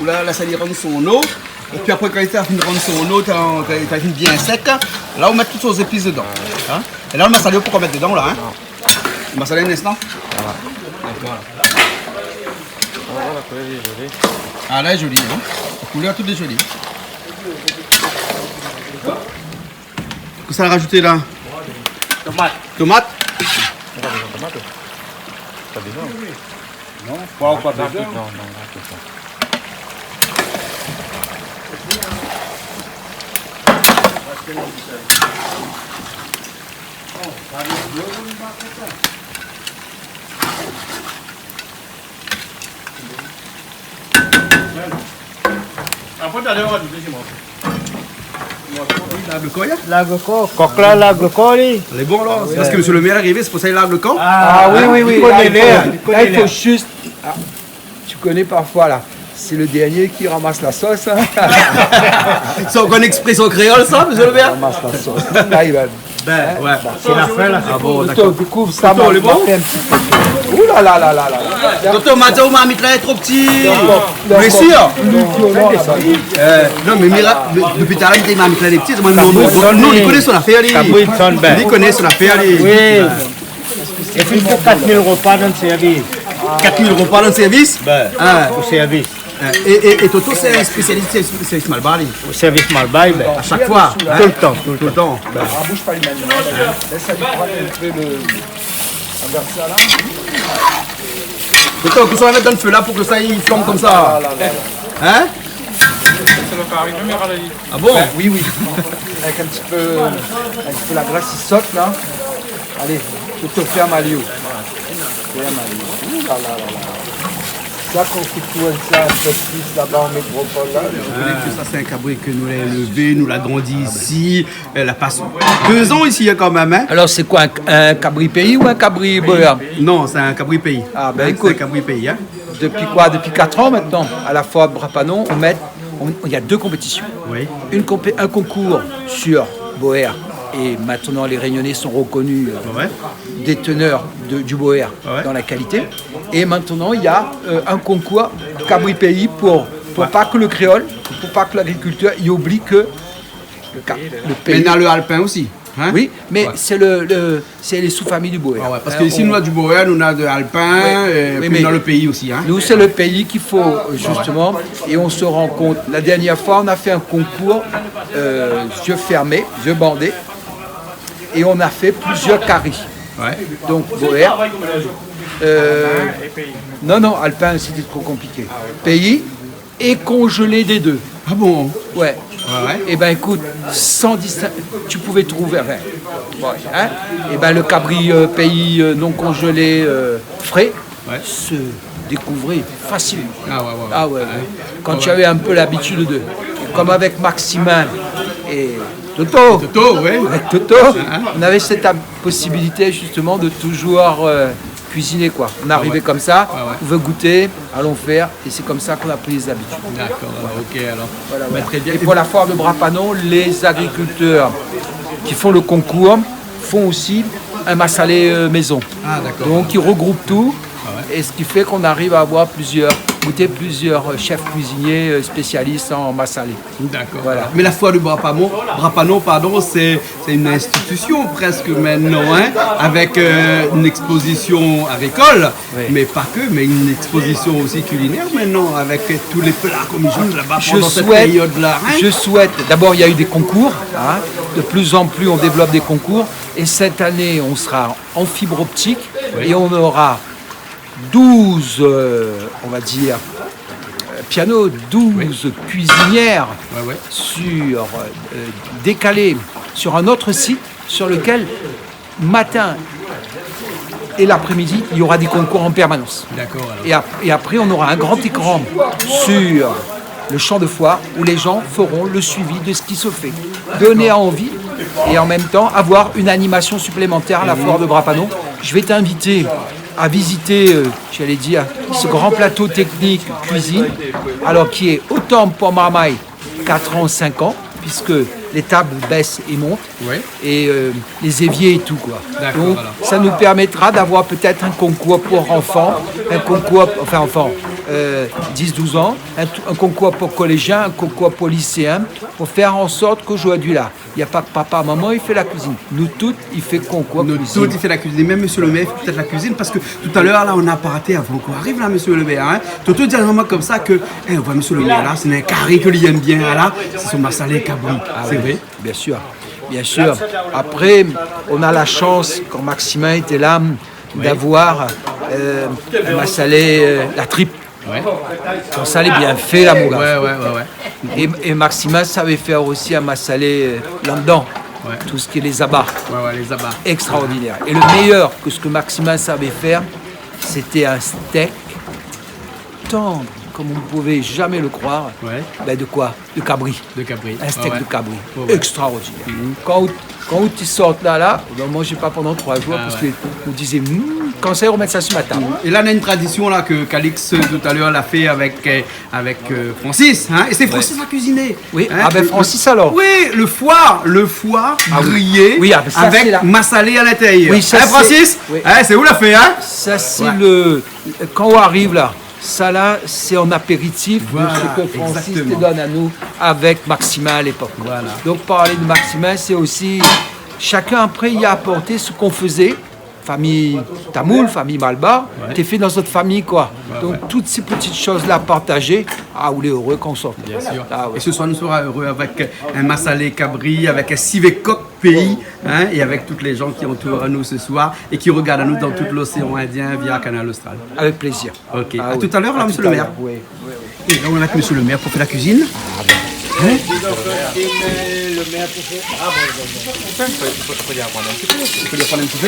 Où là, ça y rend son eau. Et puis après, quand il a fini de rendre son eau, t'as fini bien sec. Là, on met toutes les épices dedans. Hein? Et là, le massalé, pourquoi mettre dedans, là, hein? Le massalé, un instant. Voilà. Oh, la couleur est jolie. Ah, là, elle est jolie, hein? La couleur, toute est jolie. Qu'est-ce que ça a rajouté là? Tomate. Tomate? Pas besoin. Non, pas Non, besoin. non, c'est ça. Après, t'as l'air de deuxième. Il lave le corps, là? Lave le corps. Coq là, lave le corps, lui. Elle est bon alors? C'est parce que monsieur le maire est arrivé, c'est pour ça qu'il lave le corps? Ah, oui. Il connaît connaît l'air. Là, il faut juste. Ah, tu connais parfois là. C'est le dernier qui ramasse la sauce. Hein. C'est encore une expression créole, ça, monsieur le maire? Ramasse la sauce. Là, il va. Ben, ouais. C'est la fin, là. Ah bon, Plutôt, d'accord. découvre ça. Plutôt, les m'a bons fait un petit peu. Ouh là là là là là. Docteur Mathieu, marmite là est trop petit. D'accord. Mais sûr? Là-bas. Non, mais depuis tout à l'heure, il dit marmite là est petite. Moi, nous, il connaît son affaire, lui. Cabrit sonne bien. Il connaît son affaire, lui. Oui. Et puis, il fait 4000 repas dans le service. 4000 repas dans le service? Ben, Ah. au service. Et Toto, c'est un spécialiste du service Malbar, lui. Au service Malbaï, ben. À chaque fois. Tout le temps, tout le Tout le temps. Ah, bouge pas les mains. Laisse aller prendre un peu le. Regarde ça là. Toto, qu'est-ce qu'on va mettre dans le feu là pour que ça il flambe comme ça? Hein? C'est le carré, même à la lit. Ah bon? Oui, oui. Avec un petit peu la glace qui saute là. Allez, je te ferme à Léo. Ferme à Léo. Ouh là là là là. Ça qu'on fait tout ça, un peu plus là-bas en métropole là. Vous voyez que ça c'est un cabri que nous l'avons élevé, nous l'a grandi ici. Elle a passé 2 ans ici quand même. Hein? Alors c'est quoi, un cabri pays ou un cabri boyard? Non, c'est un cabri pays. Ah, ben, Hein, écoute. c'est un cabri pays. Hein? Depuis quoi? Depuis 4 ans maintenant. À la fois Brapanon, il y a 2 compétitions. Oui. Un concours sur Boer. Et maintenant, les Réunionnais sont reconnus Ouais. déteneurs du Boer Ouais. dans la qualité. Et maintenant, il y a un concours Cabri Pays pour pas que le créole, pour pas que l'agriculteur y oublie que le pays. Maintenant le alpin aussi. Hein? Oui, mais c'est c'est les sous-familles du Boer. Ah ouais, parce qu'ici, nous, on a du Boer, nous, on a de Alpin, et puis dans le pays aussi. Hein? Nous, c'est le pays qu'il faut, justement, et on se rend compte. La dernière fois, on a fait un concours, yeux fermés, yeux bandés, et on a fait plusieurs caries. Ouais. Donc, Boer. Non, Alpin, c'était trop compliqué. Pays et congelé des deux. Ah bon? Ouais. Ouais. Et ben écoute, sans distinction, tu pouvais trouver rien. Ouais, hein? Et ben le cabri pays non congelé frais se découvrait facilement. Ah ouais. Ah ouais. Quand tu avais un peu l'habitude de, comme avec Maximin et Toto. Toto, ouais. Avec Toto, on avait cette possibilité justement de toujours cuisiner quoi. On arrivait comme ça, on veut goûter, allons faire, et c'est comme ça qu'on a pris les habitudes. D'accord, ok alors. Voilà. Très bien. Et pour la foire de Brapanon, les agriculteurs qui font le concours font aussi un massalé maison. Ah d'accord. Donc ils regroupent tout, et ce qui fait qu'on arrive à avoir goûter plusieurs chefs cuisiniers spécialistes en massalé. D'accord. Voilà. Mais la foire du Brapanon, c'est une institution presque maintenant, hein, avec une exposition agricole, mais pas que, mais une exposition aussi culinaire maintenant, avec tous les plats comme ils jouent là-bas pendant cette période-là. Hein. Je souhaite, d'abord il y a eu des concours, hein, de plus en plus on développe des concours, et cette année on sera en fibre optique, et on aura 12, on va dire, pianos, 12 cuisinières sur, décalées sur un autre site sur lequel, matin et l'après-midi, il y aura des concours en permanence. D'accord. Et après, on aura un grand écran sur le champ de foire où les gens feront le suivi de ce qui se fait. Donner envie et en même temps avoir une animation supplémentaire à la foire de Brapanon. Je vais t'inviter à visiter, j'allais dire, ce grand plateau technique cuisine, alors qui est autant pour Marmaille 4 ans, 5 ans, puisque les tables baissent et montent, et les éviers et tout, quoi. Donc, ça nous permettra d'avoir peut-être un concours pour enfants, un concours, enfin enfants, 10-12 ans, un concours pour collégiens, un concours pour lycéens, pour faire en sorte qu'aujourd'hui là, il n'y a pas papa, maman, il fait la cuisine. Nous toutes, il fait concours Nous cuisine. toutes, il fait la cuisine. Et même monsieur le maire, il fait peut-être la cuisine, parce que tout à l'heure, là, on n'a pas raté avant qu'on arrive là, monsieur le maire. Hein. Toto dit vraiment comme ça que, on voit monsieur le maire là, c'est un carré que lui aime bien là, c'est son massalé cabri. C'est vrai? Bien sûr, bien sûr. Après, on a la chance, quand Maximin était là, d'avoir un massalé, la tripe. Quand ça allait bien fait, là, mon gars. Et Maximin savait faire aussi un massalé là-dedans. Tout ce qui est les abats. Les abats. Extraordinaire. Et le meilleur que ce que Maximin savait faire, c'était un steak tendre, comme on ne pouvait jamais le croire. Ben de quoi? De cabri. De cabri. Un steak de cabri. Extraordinaire. Quand tu sortes là, on ne mangeait pas pendant 3 jours parce qu'on disait, quand ça, remettre ça sur ma table. Et là, on a une tradition là, que Calix tout à l'heure l'a fait avec Francis. Hein, et c'est Francis qui a cuisiné. Oui, hein, avec Francis alors. Oui, le foie grillé ça, avec massalé à l'intérieur. Oui, ça, Francis, c'est où l'a fait, hein? Ça, c'est quand on arrive là, ça là, c'est en apéritif de ce que Francis te donne à nous avec Maximin à l'époque. Donc parler de Maximin, c'est aussi chacun après y a apporté ce qu'on faisait. Famille Tamoul, famille Malbar, t'es fait dans notre famille quoi. Donc toutes ces petites choses-là partagées, on est heureux qu'on sorte. Bien sûr. Et ce soir, nous serons heureux avec un massalé cabri, avec un civet-coq pays, hein, et avec toutes les gens qui entourent à nous ce soir et qui regardent à nous dans tout l'océan Indien via Canal Austral. Avec plaisir. Ok. À tout à l'heure, là, monsieur le maire. Oui. Et là, on est avec monsieur le maire pour faire la cuisine. Le maire pour faire. Il faut lui apprendre un petit peu. Il faut lui apprendre un petit peu.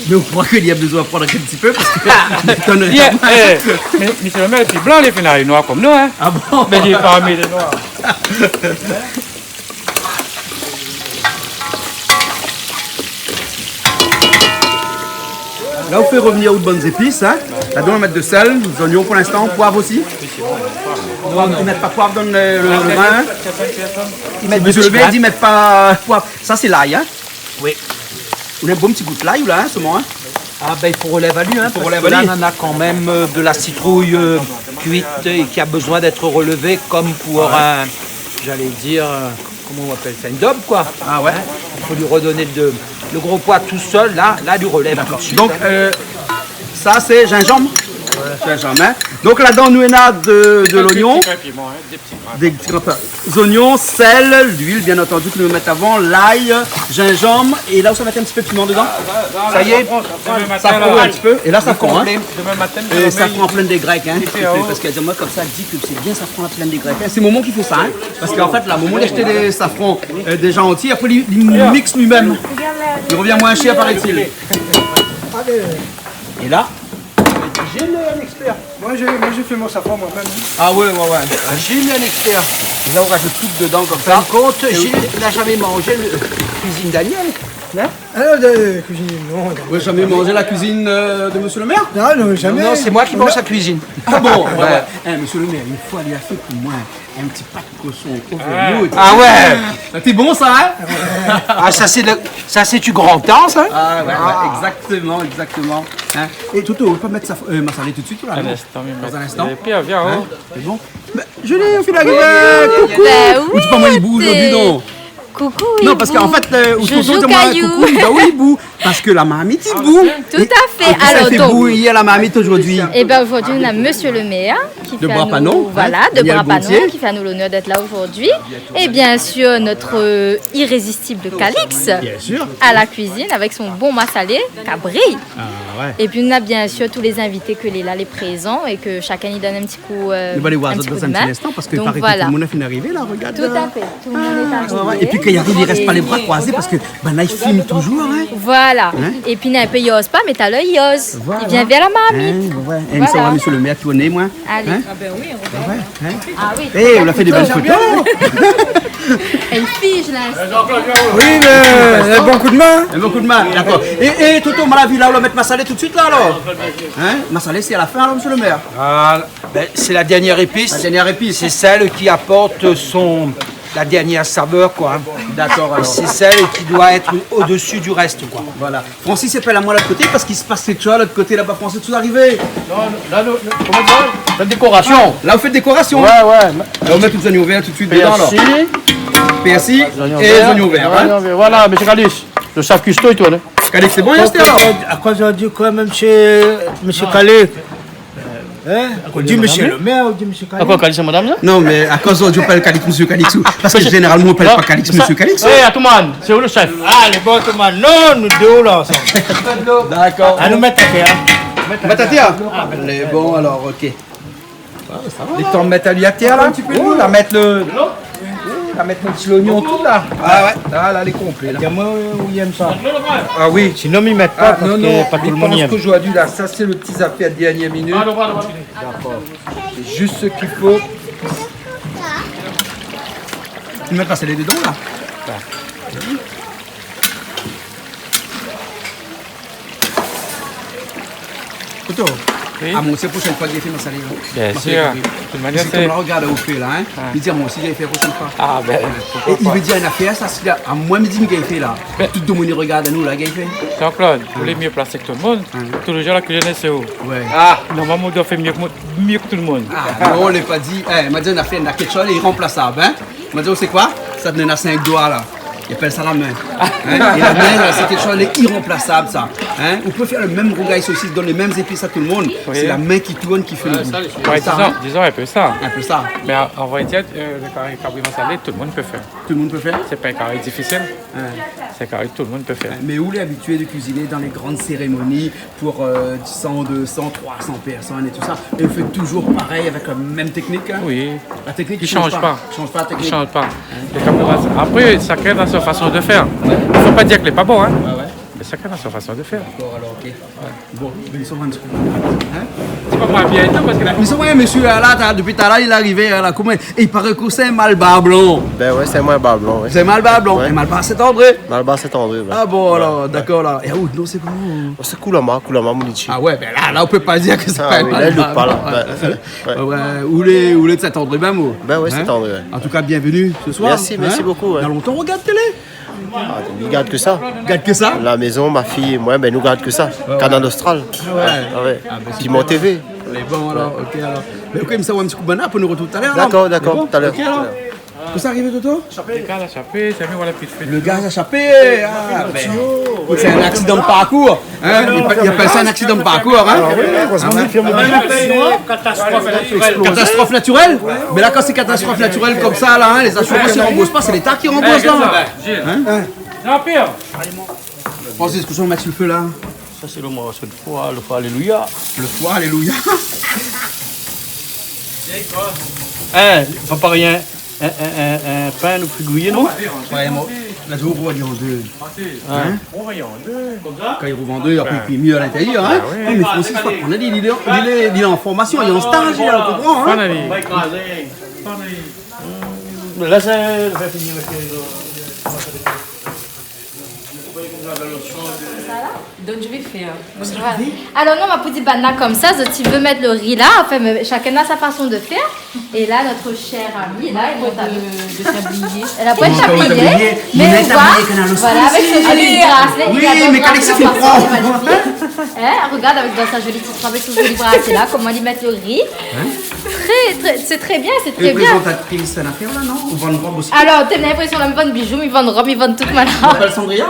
Mais je crois qu'il y a besoin d'apprendre un petit peu parce que. Monsieur le maire, il est blanc, les finales noirs comme nous, hein. Ah bon? Mais il est parmi les noirs. Là, on fait revenir aux bonnes épices. Hein. Là-dedans, on va mettre de sel, des oignons pour l'instant, poivre aussi. Non, ils ne mettent pas poivre dans le vin. Monsieur le maire dit qu'ils ne mettent pas poivre. Ça, c'est l'ail. Hein. Oui. On a un bon petit goût de l'ail, là, ce moment. Hein. Ah ben il faut relever à lui, hein, parce que là on en a quand même de la citrouille cuite et qui a besoin d'être relevée comme pour un, j'allais dire, comment on appelle ça, une daube quoi. Ah ouais. Il faut lui redonner le gros poids tout seul, là du relève. Tout de suite, Donc, hein. ça, c'est gingembre. Gingembre, hein. Donc là-dedans, nous on a de l'oignon, des petits grains de oignons, sel, l'huile, bien entendu, que nous mettons avant, l'ail, gingembre, et là, on va mettre un petit peu de piment dedans. Ça y est, Ça prend un petit peu, et là, ça prend, hein. Demain matin, Et ça prend plein des Grecs, hein. Parce qu'elle dit, moi, comme ça, elle dit que c'est bien, ça prend la pleine des Grecs. Hein. C'est Momo qui fait ça, hein. Parce qu'en fait, là, Momo, il a acheté des safrans déjà entiers, après, il mixe lui-même. Il revient moins cher, paraît-il. Et là, Gilles est un expert. Moi, j'ai fait mon safran moi-même. ah ouais. Gilles est un expert. Et là, on rajoute tout dedans comme ça. par contre, Gilles n'a jamais mangé le cuisine Daniel. Alors, de cuisine, non. Vous n'avez jamais mangé la cuisine de Monsieur le maire? Non, jamais. Non, c'est moi qui mange sa cuisine. Ah bon? Monsieur le maire, une fois, il a fait pour moi un petit pas de cochon au vermouth. Ah ouais. C'était bon ça, hein? Ah, ça c'est du grand temps, ça. Ah ouais, exactement. Hein? Et Toto, on peut mettre ça massalé tout de suite ou là? Un non? instant, Dans un instant. Pierre, viens, Hein? oh. C'est bon? Je l'ai au fil d'arrivée. Coucou! Bah oui, Ou tu pas moi hibou aujourd'hui, non? Coucou, Non, parce qu'en fait, où Joujou Toto dit moi Caillou. coucou, il dit oui, hibou. Parce que la mamite hibou. Tout à fait. Alors, Alors, fait donc, bou hier la mamite aujourd'hui. et ben aujourd'hui, on a Monsieur le maire qui De fait à Brapanon, nous, hein, voilà, de Daniel Brapanon, Gontier. qui fait à nous l'honneur d'être là aujourd'hui. Et bien sûr, notre irrésistible Calix Bien sûr. à la cuisine avec son bon massalé, Cabri. Et puis, on a bien sûr tous les invités que les là, les présents et que chacun y donne un petit coup, On va aller voir un dans petit coup un de petit main. instant parce que Donc paraît que voilà. tout le monde a fini d'arriver là, regarde. Tout à fait. Tout le monde est arrivé. Ouais. Et puis quand il arrive, il reste pas les bras croisés parce que ben là il filme toujours. Hein. Voilà. Et puis, un peu, il ose pas, mais t'as l'œil, il ose. Il vient vers la mamie. Ouais. Et ça va, monsieur le maire, tourner, moi. Allez. Hein? Ah ben oui, Hein? oui. Eh, on a fait des belles photos. Elle fige là. Oui, mais un bon coup de main. Un bon coup de main, d'accord. Et Toto, on l'a vu là, on va mettre Massalé tout de suite là alors. Hein? Massalé, c'est à la fin alors, monsieur le maire. Ah, ben, c'est la dernière épice. La dernière épice. C'est celle qui apporte la dernière saveur, quoi. D'accord alors. C'est celle qui doit être au-dessus du reste, quoi. Voilà. Francis appelle à moi de l'autre côté parce qu'il se passe quelque chose de l'autre côté là-bas. Francis, tout arrivé. Là, comment dire? La décoration. Là, vous faites décoration. Ouais. Là, on met tous les oignons verts tout de suite dedans alors. Merci. Persil et les oignons verts. Hein? Voilà, monsieur Calix. Le sac cuistot et tout, hein? Calix, c'est bon, Yasté alors? À quoi j'ai dit quoi, même chez monsieur Calais? Hein? On dit monsieur le maire, on dit monsieur À Calais. quoi, Calix, madame? Là? Non, mais à cause on appelle Calix, monsieur Calix. Parce que généralement, on appelle pas Calix, monsieur Calix. Eh, à tout le monde, c'est où le chef? Ah, les bons tout le monde. Non, nous deux là ensemble. D'accord. À nous mettre à terre. Batatia les bons, alors, ok. Les temps de mettre à lui à terre, là. Oh, la mettre la mettre mon petit oignon tout, là. Ah ouais, là, elle est complète, là. Il y a moi où il aime ça. Ah oui. Sinon, ils mettent pas parce non, que pas tout le monde y je aime. pense que j'aurais dû, là, ça c'est le petit affaire de dernière minute. C'est juste ce qu'il faut. Tu mets passer les dedans, là. Toto. Oui. Ah, moi, c'est la prochaine fois que j'ai fait ma salée. Bien sûr. De toute manière, C'est c'est... comme la regarde au fait, là. Hein. Il dit, moi aussi, j'ai fait la prochaine fois. Ah ben, Et pourquoi il pas. veut dire une affaire, ça, c'est là. À moi, il me dit, mais qu'il fait là. Tout le monde regarde à nous, là, qu'il fait. Jean-Claude, vous voulez mieux placer que tout le monde. Tout le jour, la cuisine, c'est où? Ouais. Ah, Normalement, on doit faire mieux que tout le monde. Ah, non, on l'a pas dit. Eh, il m'a dit, on a fait une quelque chose, il est irremplaçable. Hein. Il m'a dit, c'est quoi? Ça te donne à 5 doigts, là. Il appelle ça la main. Hein? Et la main, c'est quelque chose, elle est irremplaçable, ça. Hein? On peut faire le même rougail saucisse, donner les mêmes épices à tout le monde. Oui. C'est la main qui tourne qui fait le goût. Ouais, C'est ça, hein? disons un peu ça. Un peu ça. Mais en vérité, le carré cabri massalé, tout le monde peut faire. Tout le monde peut faire. C'est pas un carré difficile, Hein. c'est un carré que tout le monde peut faire. Mais où est habitué de cuisiner dans les grandes cérémonies pour 100, 200, 300 personnes et tout ça. Et on fait toujours pareil avec la même technique. Hein? Oui, La technique il change pas. Change pas la il technique. change pas. Le cabri massalé. Après, ça crée dans sa façon de faire. Il ne faut pas dire qu'il n'est pas bon, hein. Ouais. Mais ça crée dans sa façon de faire. D'accord, alors, ok. Bon, ils sont un petit peu. Hein? C'est pas moi bien, non, parce que là, Mais c'est vrai, monsieur, là, depuis tout à l'heure, il est arrivé, là, comment? Et il paraît que c'est un malbas blanc. Ben ouais, c'est moi bar blanc, ouais. C'est malbas blanc. Ouais. Et malbas, c'est André. Malbas c'est André, ouais. Ah bon, alors, d'accord, là. Et où, non, c'est comment? C'est Koulama Mounichi. Ah ouais, ben là, on peut pas dire que c'est Ah pas un oui, là, il malbas look pas, là. blanc. Ouais. Ouais, où les de cet André, ben, moi. Ben ouais, c'est André, ouais. En tout cas, bienvenue ce soir. Merci beaucoup, ouais. Dans longtemps, on regarde télé. Ah, nous garde que ça. Regarde que ça. La maison, ma fille et moi, ben nous garde que ça. Canal Austral. Ah ouais. Ah ouais. Ah, ben, Piment TV. Les bons, alors, ok, alors. Mais ok, mais ça va un petit coup de banane pour nous retrouver tout à l'heure. D'accord, alors. d'accord, C'est bon? tout à l'heure. Ok, alors. Que ça arrive, Toto? Le gars l'a chapé, c'est bien, voilà, petite fête. Le gaz a échappé. Ah, ben, c'est un accident de parcours. Hein? Il appelle ça un accident de parcours. Hein? Catastrophe naturelle? Mais là, quand c'est catastrophe naturelle comme ça, là, hein, les assurances ne remboursent pas, c'est l'État qui rembourse. Hein? Jean-Pierre. Francis, qu'est-ce qu'on met sur le feu là? Ça, c'est le morceau de foie, le foie, alléluia. Le foie, alléluia. Pas rien. Un pain nous fait gouiller, non? Ouais, moi, la joue roule en deux. Hein? On va y en deux. Quand il roule en deux, après il fait mieux à l'intérieur. Hein? Oui, mais Francis, on a dit, il est en formation, il est en stage, il est en comprend. Hein? Là, c'est le fait finir avec Donc je vais faire. Voilà. Alors nous on m'a dit banana comme ça, si tu veux mettre le riz là, enfin mais chacun a sa façon de faire. Et là notre chère amie, là, elle monte De tablier. elle a pas de tablier, tablier, il mais met on tablier voit, Canal voilà, avec ce joli bracelet. Oui, il a mais deux qu'est-ce bracelets qu'il en prend? c'est magnifique. Regarde avec dans sa jolie petite robe, avec ce joli bracelet là, comment il met le riz. C'est très bien, c'est très Les bien. présentatrices, c'est une affaire là, non? Ou vendre robe aussi? Alors, t'as l'impression qu'ils vendent bijoux, ils vendent robes, ils vendent tout On maintenant. appelle Cendrilla?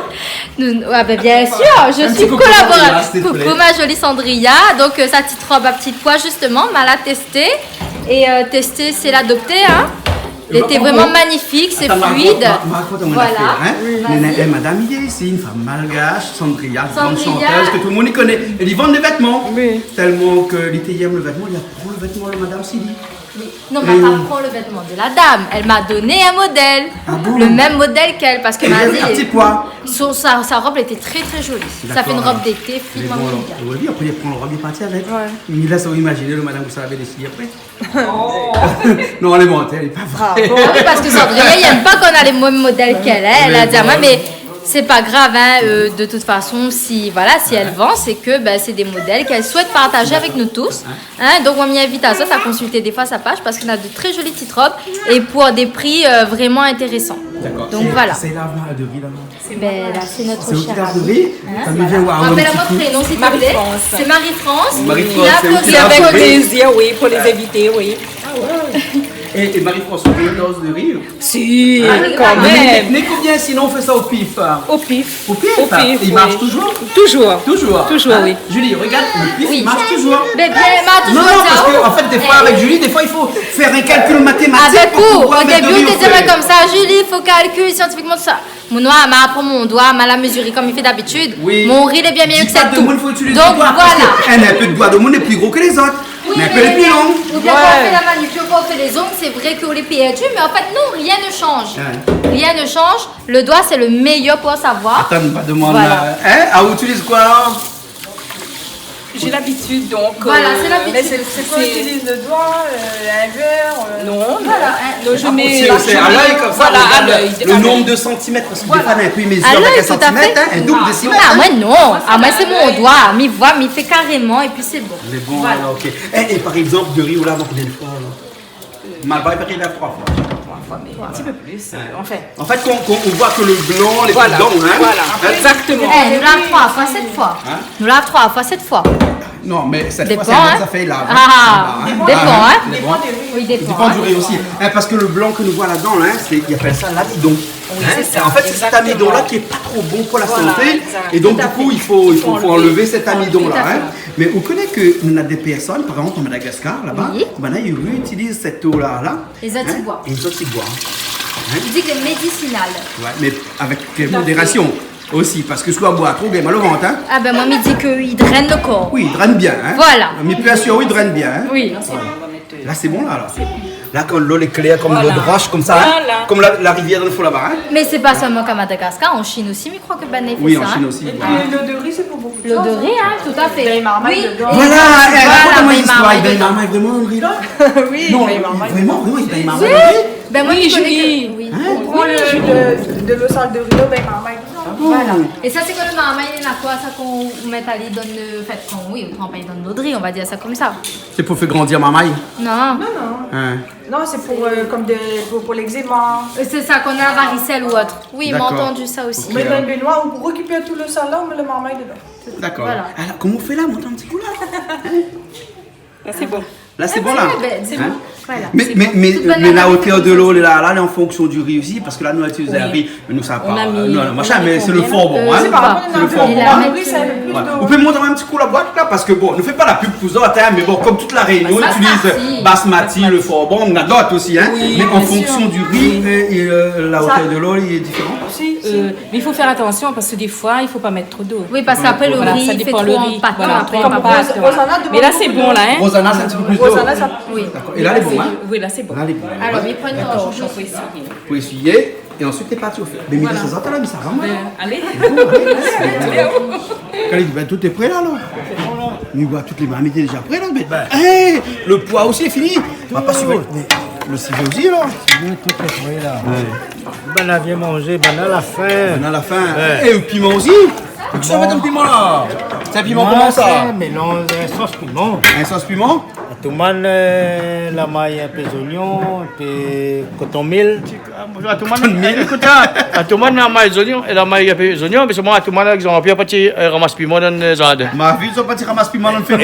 Ah ben bien sûr, je Un suis petit coucou Cendrilla, collaboratrice. s'il te plaît. Coucou ma jolie Cendrilla. Donc sa petite robe à petite pois justement, mal à tester. Et tester, c'est l'adopter. Hein. Elle était vraiment magnifique, c'est fluide. Voilà. Hein? Madame, il est ici, une femme malgache, Cendrilla, grande Cendrilla. chanteuse que tout le monde y connaît. Elle y vend des vêtements. Tellement que l'été aime le vêtement, il apprend le vêtement de Madame Sidi. Non, mais elle prend le vêtement de la dame. Elle m'a donné un modèle. Bon? Le même modèle qu'elle. Parce que Elle m'a avait un petit poids. sa robe était très très jolie. Ça fait une robe d'été, Mais fine, bon, moi, alors, bien. oui, après il prend le robe, il est parti avec. Mais là, ça vous imaginez le madame que ça avait décidé après. Non, elle est mentée, elle n'est pas vraie. Ah oui, parce que Cendrilla, elle n'aime pas qu'on a les mêmes modèles qu'elle. Hein. Elle a dit à moi, mais c'est pas grave, hein, de toute façon, si elle vend, c'est que c'est des modèles qu'elle souhaite partager avec nous tous. Hein. Donc on m'y invite à ça, à consulter des fois sa page parce qu'on a de très jolies petites robes et pour des prix vraiment intéressants. D'accord. Donc voilà. C'est la de riz là. Là, c'est notre C'est où qui chère lave de amie. riz? Ça me vient voir un Rappelle-moi petit votre coup. prénom, s'il te plaît. Marie-France. C'est Marie-France. Marie-France, Il a c'est où qui applaudi lave avec de Avec riz? plaisir, oui, pour les invités, oui. Et Marie-François, une dose de riz? Si, quand Ah, même. Mais combien sinon on fait ça au pif? Au pif. Au pif? Au pif, Il oui. marche toujours? Toujours. Toujours? Toujours, oui. Julie, regarde, le pif, Oui. il marche toujours. Mais bien, m'a Non, toujours non, dit, parce oh. qu'en fait, des fois, avec Julie, des fois, il faut faire un calcul mathématique. Avec pour vous, pouvoir au mettre de début, riz on au était frais. comme ça, Julie, il faut calculer scientifiquement tout ça. Mon noir m'a appris mon doigt, m'a la mesuré comme il fait d'habitude. Oui. Mon riz est bien mieux Dis que pas cette de tout. monde, faut utiliser Donc le doigt, parce voilà. que un peu de doigt de monde est plus gros que les autres. Oui, mais un peu les plus long. ou bien quand on fait la manucure, quand on fait les ongles, c'est vrai qu'on les perdu, mais en fait, non, rien ne change. Ouais. Rien ne change. Le doigt, c'est le meilleur pour savoir. Attends, pas demande. Voilà. Hein? Ah, on utilise quoi alors? J'ai l'habitude, donc. Voilà, c'est l'habitude. Mais c'est quoi, utilise le doigt, un verre Non, Voilà. non, je mets. C'est à l'œil comme ça. Voilà, on à regarde l'œil. Le nombre de centimètres, parce que des fois, on a un peu mesure À avec l'œil, un tout à centimètre, fait. hein, un double décimètre. Ah, hein. moi, non. Ah, moi, c'est mon doigt. M'y voit, m'y fait carrément, et puis c'est bon. Mais bon, Voilà. alors, ok. Et par exemple, de riz ou là, donc combien de fois alors? Malba, il lave 3 fois. Un petit peu plus. Enfin. En fait, on voit que le blanc, les Voilà. coups de dents, hein? Voilà. Exactement. Nous lave 3 fois 7 fois. Hein? Nous lave 3 fois 7 fois. Non, mais cette Dépend, fois, hein. ça fait lave. Ah, dépend, hein. Dépend. Oui, Il dépend. dépend du riz aussi. Hein, parce que le blanc que nous voit là-dedans, hein, ils appellent ça l'amidon. c'est ça, Et en fait, c'est cet exactement. amidon-là qui est pas trop bon pour la Voilà, santé. exact. Et donc, Tout à du coup, fait. il faut enlever cet Tout à amidon-là. fait. Hein. Mais vous connaissez que nous avons des personnes, par exemple, en Madagascar, là-bas, Oui. ils utilisent cette eau-là. Les antibois. Les antibois. Il dit que c'est médicinal. Ouais, mais avec modération aussi, parce que soit boire trop, bien mal au ventre. Hein. Ah ben moi, il dit qu'il draine le corps. Oui, il draine bien. Hein. Voilà. Mais bien sûr, oui, il draine bien. Hein. Oui. Là, c'est bon, là. Alors. Là, quand l'eau est claire, comme l'eau de roche, comme ça, hein, Voilà. comme la rivière dans le fond là-bas. Hein. Mais c'est pas seulement qu'à Madagascar, en Chine aussi, mais je crois que Ben fait Oui, ça. en Chine hein. aussi. L'eau de riz, c'est pour beaucoup de L'eau de choses, riz, hein, tout à fait. Des marmailles Oui. dedans. Voilà, raconte-moi ben, une histoire. marmaille Il y a une dedans. marmaille vraiment dans le riz là? Oui, Non, des marmailles. vraiment, il y a une marmaille Oui. dans le riz. Ben moi, Oui, je connais Julie. que... Oui. On prend de l'eau sale de riz, ben marmaille dedans. Voilà. Et ça, c'est que le marmaille, il y en a quoi, ça qu'on met à l'île, donne le fait qu'on, oui, on trempe dans l'eau de riz, on va dire ça comme ça. C'est pour faire grandir marmaille. Non. Hein. Non, c'est pour l'eczéma. C'est ça qu'on a la varicelle ou autre. Oui, il m'a D'accord. entendu ça aussi. On met dans une baignoire, ou pour récupérer tout le sale là, on met le marmaille dedans. D'accord. Voilà. Alors, comment on fait là, monte un petit coup là? Là, c'est bon. Là, c'est bon là. Ben, c'est Hein? Voilà. Mais la hauteur de l'eau, là, elle est en fonction du riz aussi, parce que là, nous, on utilise un riz, mais nous, ça pas. Machin, mais c'est le fort bon. C'est le fort bon. bon. Vous pouvez me montrer un petit coup la boîte là, parce que bon, ne faites pas la pub pour vous autres, mais bon, comme toute la Réunion, on utilise basmati, le fort bon, on a d'autres aussi, hein. Mais en fonction du riz, et la hauteur de l'eau, il est différent. Mais il faut faire attention parce que des fois, il ne faut pas mettre trop d'eau. Oui, parce qu'après le riz, ça il fait dépend trop le en riz. pâte. Voilà, trop en comme pâte. Mais là, c'est bon, là. Hein. Rosanna, c'est un petit peu plus d'eau. Oui. Et là, elle est bon, hein. Oui, là, c'est bon. Là, elle est bonne. Alors, il prend une torche. On peut essayer. Faut essuyer, et ensuite, t'es parti au feu. Mais ça sort là, mais ça va, moi. Allez. Khalid, ben, tout est prêt là, alors. Mais voilà, toutes les marmites sont déjà prêtes là. Mais hey, le poids aussi est fini. On va pas suivre. Le civet aussi, là. Tout est prêt là. Ben là, viens manger, ben à la fin. On a la fin. Et le piment aussi. Qu'est-ce que ça va mettre le piment là? C'est un piment comment ça? Mélange sauce piment. Un sauce piment? Tout le monde, la maille, un peu d'oignon, un peu coton mil. À tout le monde, on a des oignons, et la maille a des oignons, mais moi, tout le monde, ils ont un petit ramasse piment dans les zades. Ma vie, ils ont pas tiré ramasse piment dans le film.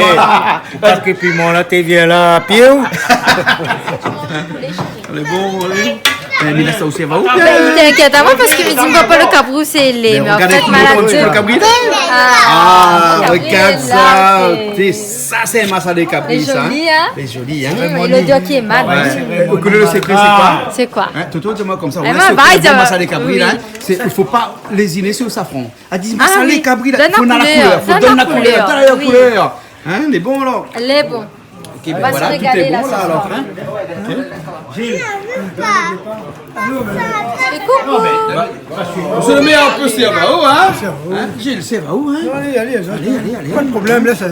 Parce que piment là, tu viens là à pied ou? Elle est bon, allez. Mais là, ça aussi, elle va où? Il t'inquiète à moi parce qu'il me dit que pas le cabrou c'est laid. Mais en fait, malade. Le cabri. Ah, regarde ça. Ça, c'est un massa de cabri, ça. C'est joli, hein? C'est joli, hein? Et l'odeur qui est mal. Vous connaissez le secret, c'est quoi? C'est quoi? Toto, dis-moi comme ça. Eh On ben, a bye, le massa de cabri, oui. là. Il ne faut pas lésiner sur le safran. Elle dit, massa oui. de cabri, là. Donne Il faut la la couleur. Faut donner la couleur. Donne la oui. couleur. Hein, il est bon, alors. Elle est bon. Ok, On va se régaler là ce soir. alors. Hein? Et coucou. C'est le meilleur peu, c'est va où, hein? Gilles, c'est va où, hein? Allez. Pas de problème là, ça.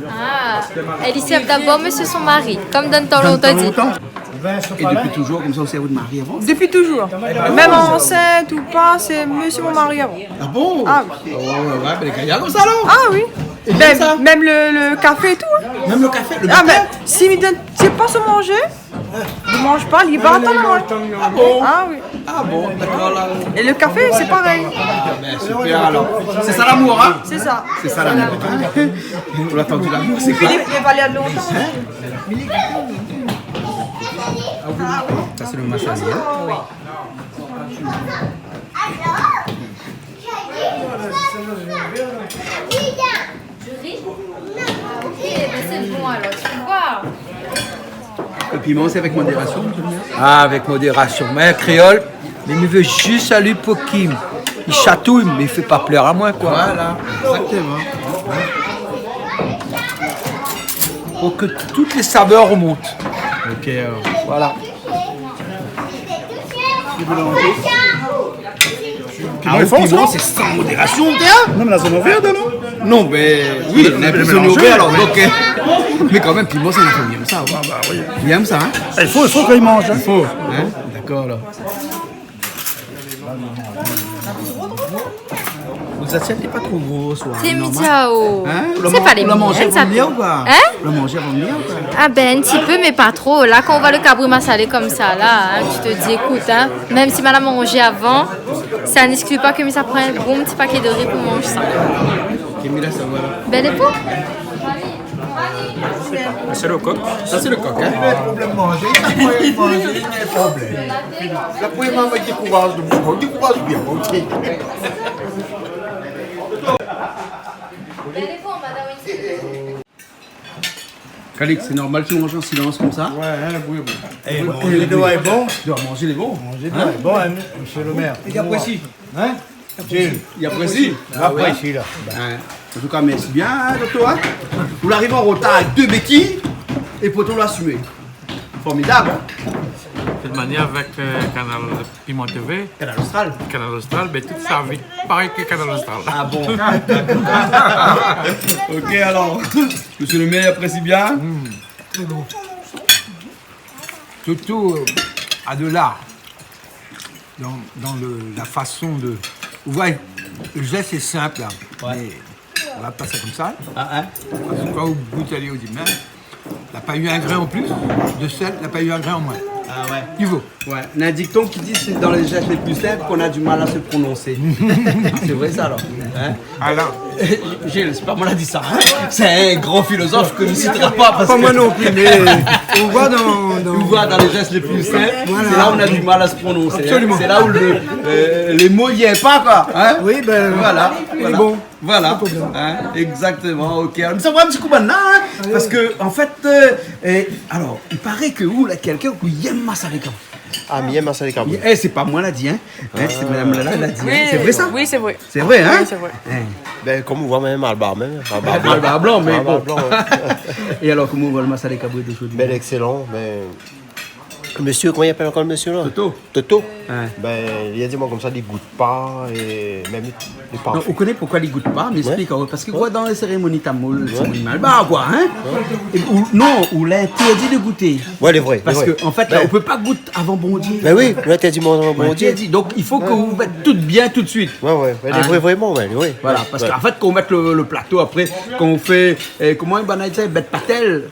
Ah, elle y sert d'abord monsieur son mari, comme dans le temps longtemps dit. Et depuis toujours, comme ça, on s'est de mari avant? Depuis toujours. Même enceinte ou pas, c'est monsieur mon mari avant. Ah bon? Ah oui. Oh, ouais, mais les gaillards comme ça, alors? Ah oui. Même le café et tout. Hein. Même le café, le Ah matin? mais s'il me donne, c'est pas se manger, il mange pas, il va attendre moi. Ah bon? Ah oui. Ah bon, d'accord, là. Et le café, c'est pareil. Ben, super, alors. C'est ça l'amour, hein? C'est ça. C'est ça l'amour. On a entendu l'amour, c'est quoi? Philippe, il va aller à longtemps. Ça, c'est le machalé, hein? Oui. C'est bon alors, tu vois. Le piment, c'est avec modération? Ah, avec modération. Mais un créole, mais il veut juste aller pour Kim. Il chatouille, mais il fait pas pleurer à moi, quoi. Voilà, exactement. Pour que toutes les saveurs remontent. Ok, alors. Voilà. Ah, le piment, c'est sans modération, t'es? Non, mais la zone ouverte, non? Non, mais oui, on a plus zone ouverte, alors, donc. Mais quand même, piment, c'est une famille, il aime ça. Il aime ça, hein? Il faut qu'il mange. Il faut. Hein? D'accord, alors. Vos assiettes n'est pas trop gros, soit. C'est midiao. Hein? C'est pas les la manger miennes, ça. avant de venir ou pas? Hein? La manger avant de venir ou pas? Ah ben un petit peu, mais pas trop. Là, quand on voit le cabri massalé comme ça, là, hein, tu te dis, écoute, hein, même si madame a mangé avant, ça n'exclut pas que ça prend un bon petit paquet de riz pour manger ça. Camilla, ça va. Belle époque. C'est le coq. Ça, c'est le coq, hein? Pas de problème manger, il n'y a pas de problème. La première fois, il décourage de bouche, il décourage bien, ok. Khalid, c'est normal que tu manges en silence comme ça? Ouais, oui. Et manger les doigts est bon. Tu dois manger les bons. Manger les doigts est bon, hein, monsieur le maire. Il apprécie. Hein? Il apprécie. J'apprécie, là. En tout cas, merci bien, hein, docteur. Hein? Vous arrivez en retard avec 2 béquilles et poteau l'assumé. Formidable. De toute manière, avec Canal Piment TV, Canal Austral. Canal Austral, ben, tout ça vite pareil que Canal Austral. Ah bon? Ok, alors, monsieur le maire apprécie bien? Surtout à de l'art. Dans la façon de. Vous voyez, le geste est simple, là. Mais on va passer comme ça. Ah, Parce que quand vous goûtez au dimanche, il n'a pas eu un grain en plus de sel, il n'a pas eu un grain en moins. Ah ouais. Il vaut. Ouais. Il y a un dicton qui dit que c'est dans les gestes les plus simples qu'on a du mal à se prononcer. C'est vrai ça alors? Hein? Alors, Gilles, c'est pas moi qui a dit ça. Hein? C'est un grand philosophe que ne citera pas. Parce Pas que... moi non plus, mais on voit dans les gestes les plus simples. Voilà. C'est là où on a du mal à se prononcer. Absolument. Hein? C'est là où les mots n'y est pas, quoi. Hein? Oui, ben voilà. il est bon. Voilà, hein, exactement, ok. Alors, nous avons un petit coup maintenant, hein, parce que, en fait, alors, il paraît que vous, là, quelqu'un qui aime Massaleka. Ah, mais il y a Marcel Cabri. Eh, c'est pas moi l'a dit, hein. C'est madame Lala l'a dit. Oui, Hein? C'est vrai ça? Oui, c'est vrai. C'est vrai, hein? Oui, c'est vrai. Ben, comme on voit même Albar même. Albar blanc, mais Albar bon. blanc, ouais. Et alors, comment on voit le Massaleka d'aujourd'hui? Ben, excellent, mais... Monsieur, comment il appelle encore le monsieur là? Toto. Toto. Ouais. Ben, il a dit moi comme ça, il goûte pas et même il parle. Non, on connaît pourquoi il goûte pas, mais explique. Ouais. Parce que quoi, dans les cérémonies tamoul, bah quoi, hein? Non, ou l'interdit de goûter. Ouais, il est vrai. Parce qu'en fait, là, on peut pas goûter avant bon Dieu. Ben oui, là, t'as dit mon bon Dieu. Donc, il faut que vous mettez tout bien tout de suite. Ouais, il est vrai, vraiment, ouais, oui. Voilà, parce qu'en fait, quand on met le plateau après, quand on fait, comment on va dire, padel,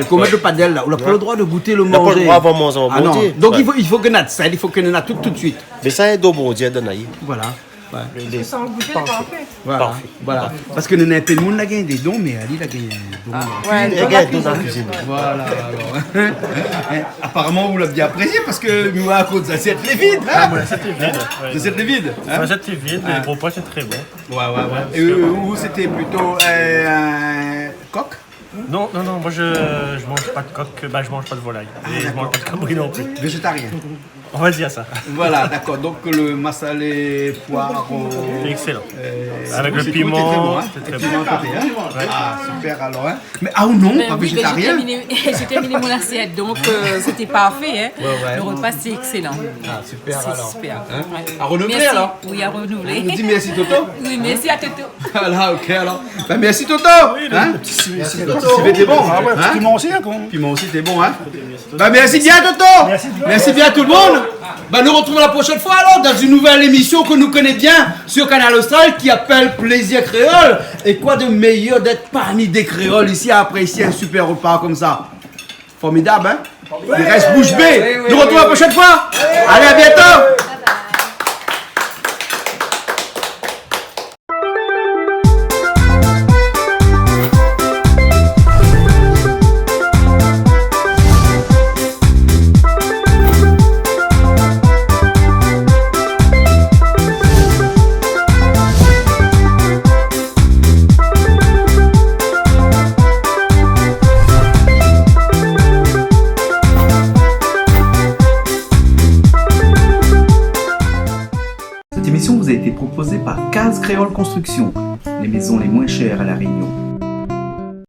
qu'on met le padel là, on n'a pas le droit de goûter le manger. On n'a pas le droit avant manger un bon Dieu. Donc, il faut que nous il faut que nous tout de suite. Mais ça est au bon Dieu, Donaï. Voilà. Ouais. Sans goûter, parfait. Voilà. Parce que nous n'avons pas le monde qui a gagné des dons, mais Ali a gagné des dons. Ouais, Il y a des dons dans la cuisine. Voilà, alors. Apparemment, vous l'avez bien apprécié parce que nous, à cause de l'assiette est vide. L'assiette est vide. L'assiette est vide. L'assiette est vide, les gros pois c'est très bon. Ouais. Et vous, c'était plutôt un coq? Non, moi je mange pas de coq, je mange pas de volaille. Et je mange pas de cabri non plus. Végétarien. On va dire ça. Voilà, d'accord. Donc le massalé poire. Excellent. Avec le piment, c'était très bon, hein? c'était très Piment bon. à côté, hein? Ah, super alors. Hein? Mais ou non, pas végétarien. J'ai terminé mon assiette, donc c'était parfait. Hein. Ouais. Le repas, c'est excellent. Ah, super C'est alors. super. Hein? Ouais. À renouveler Merci. alors? Oui, à renouveler. On nous dit merci Toto? Oui, merci à Toto. Voilà, ok alors. Ben, merci Toto! Hein? Merci Toto. T'es bon, hein? Piment aussi, hein, Piment aussi, t'es bon, hein? Ben, merci bien Toto! Merci bien tout le monde! Ben, nous retrouvons la prochaine fois alors dans une nouvelle émission que nous connaissons bien sur Canal Austral qui appelle Plaisir Créole. Et quoi de meilleur d'être parmi des créoles ici à apprécier un super repas comme ça? Formidable, hein? Il reste bouche bée. Nous retrouvons la prochaine fois. Allez, à bientôt. Cette émission vous a été proposée par Case Créole Construction, les maisons les moins chères à La Réunion.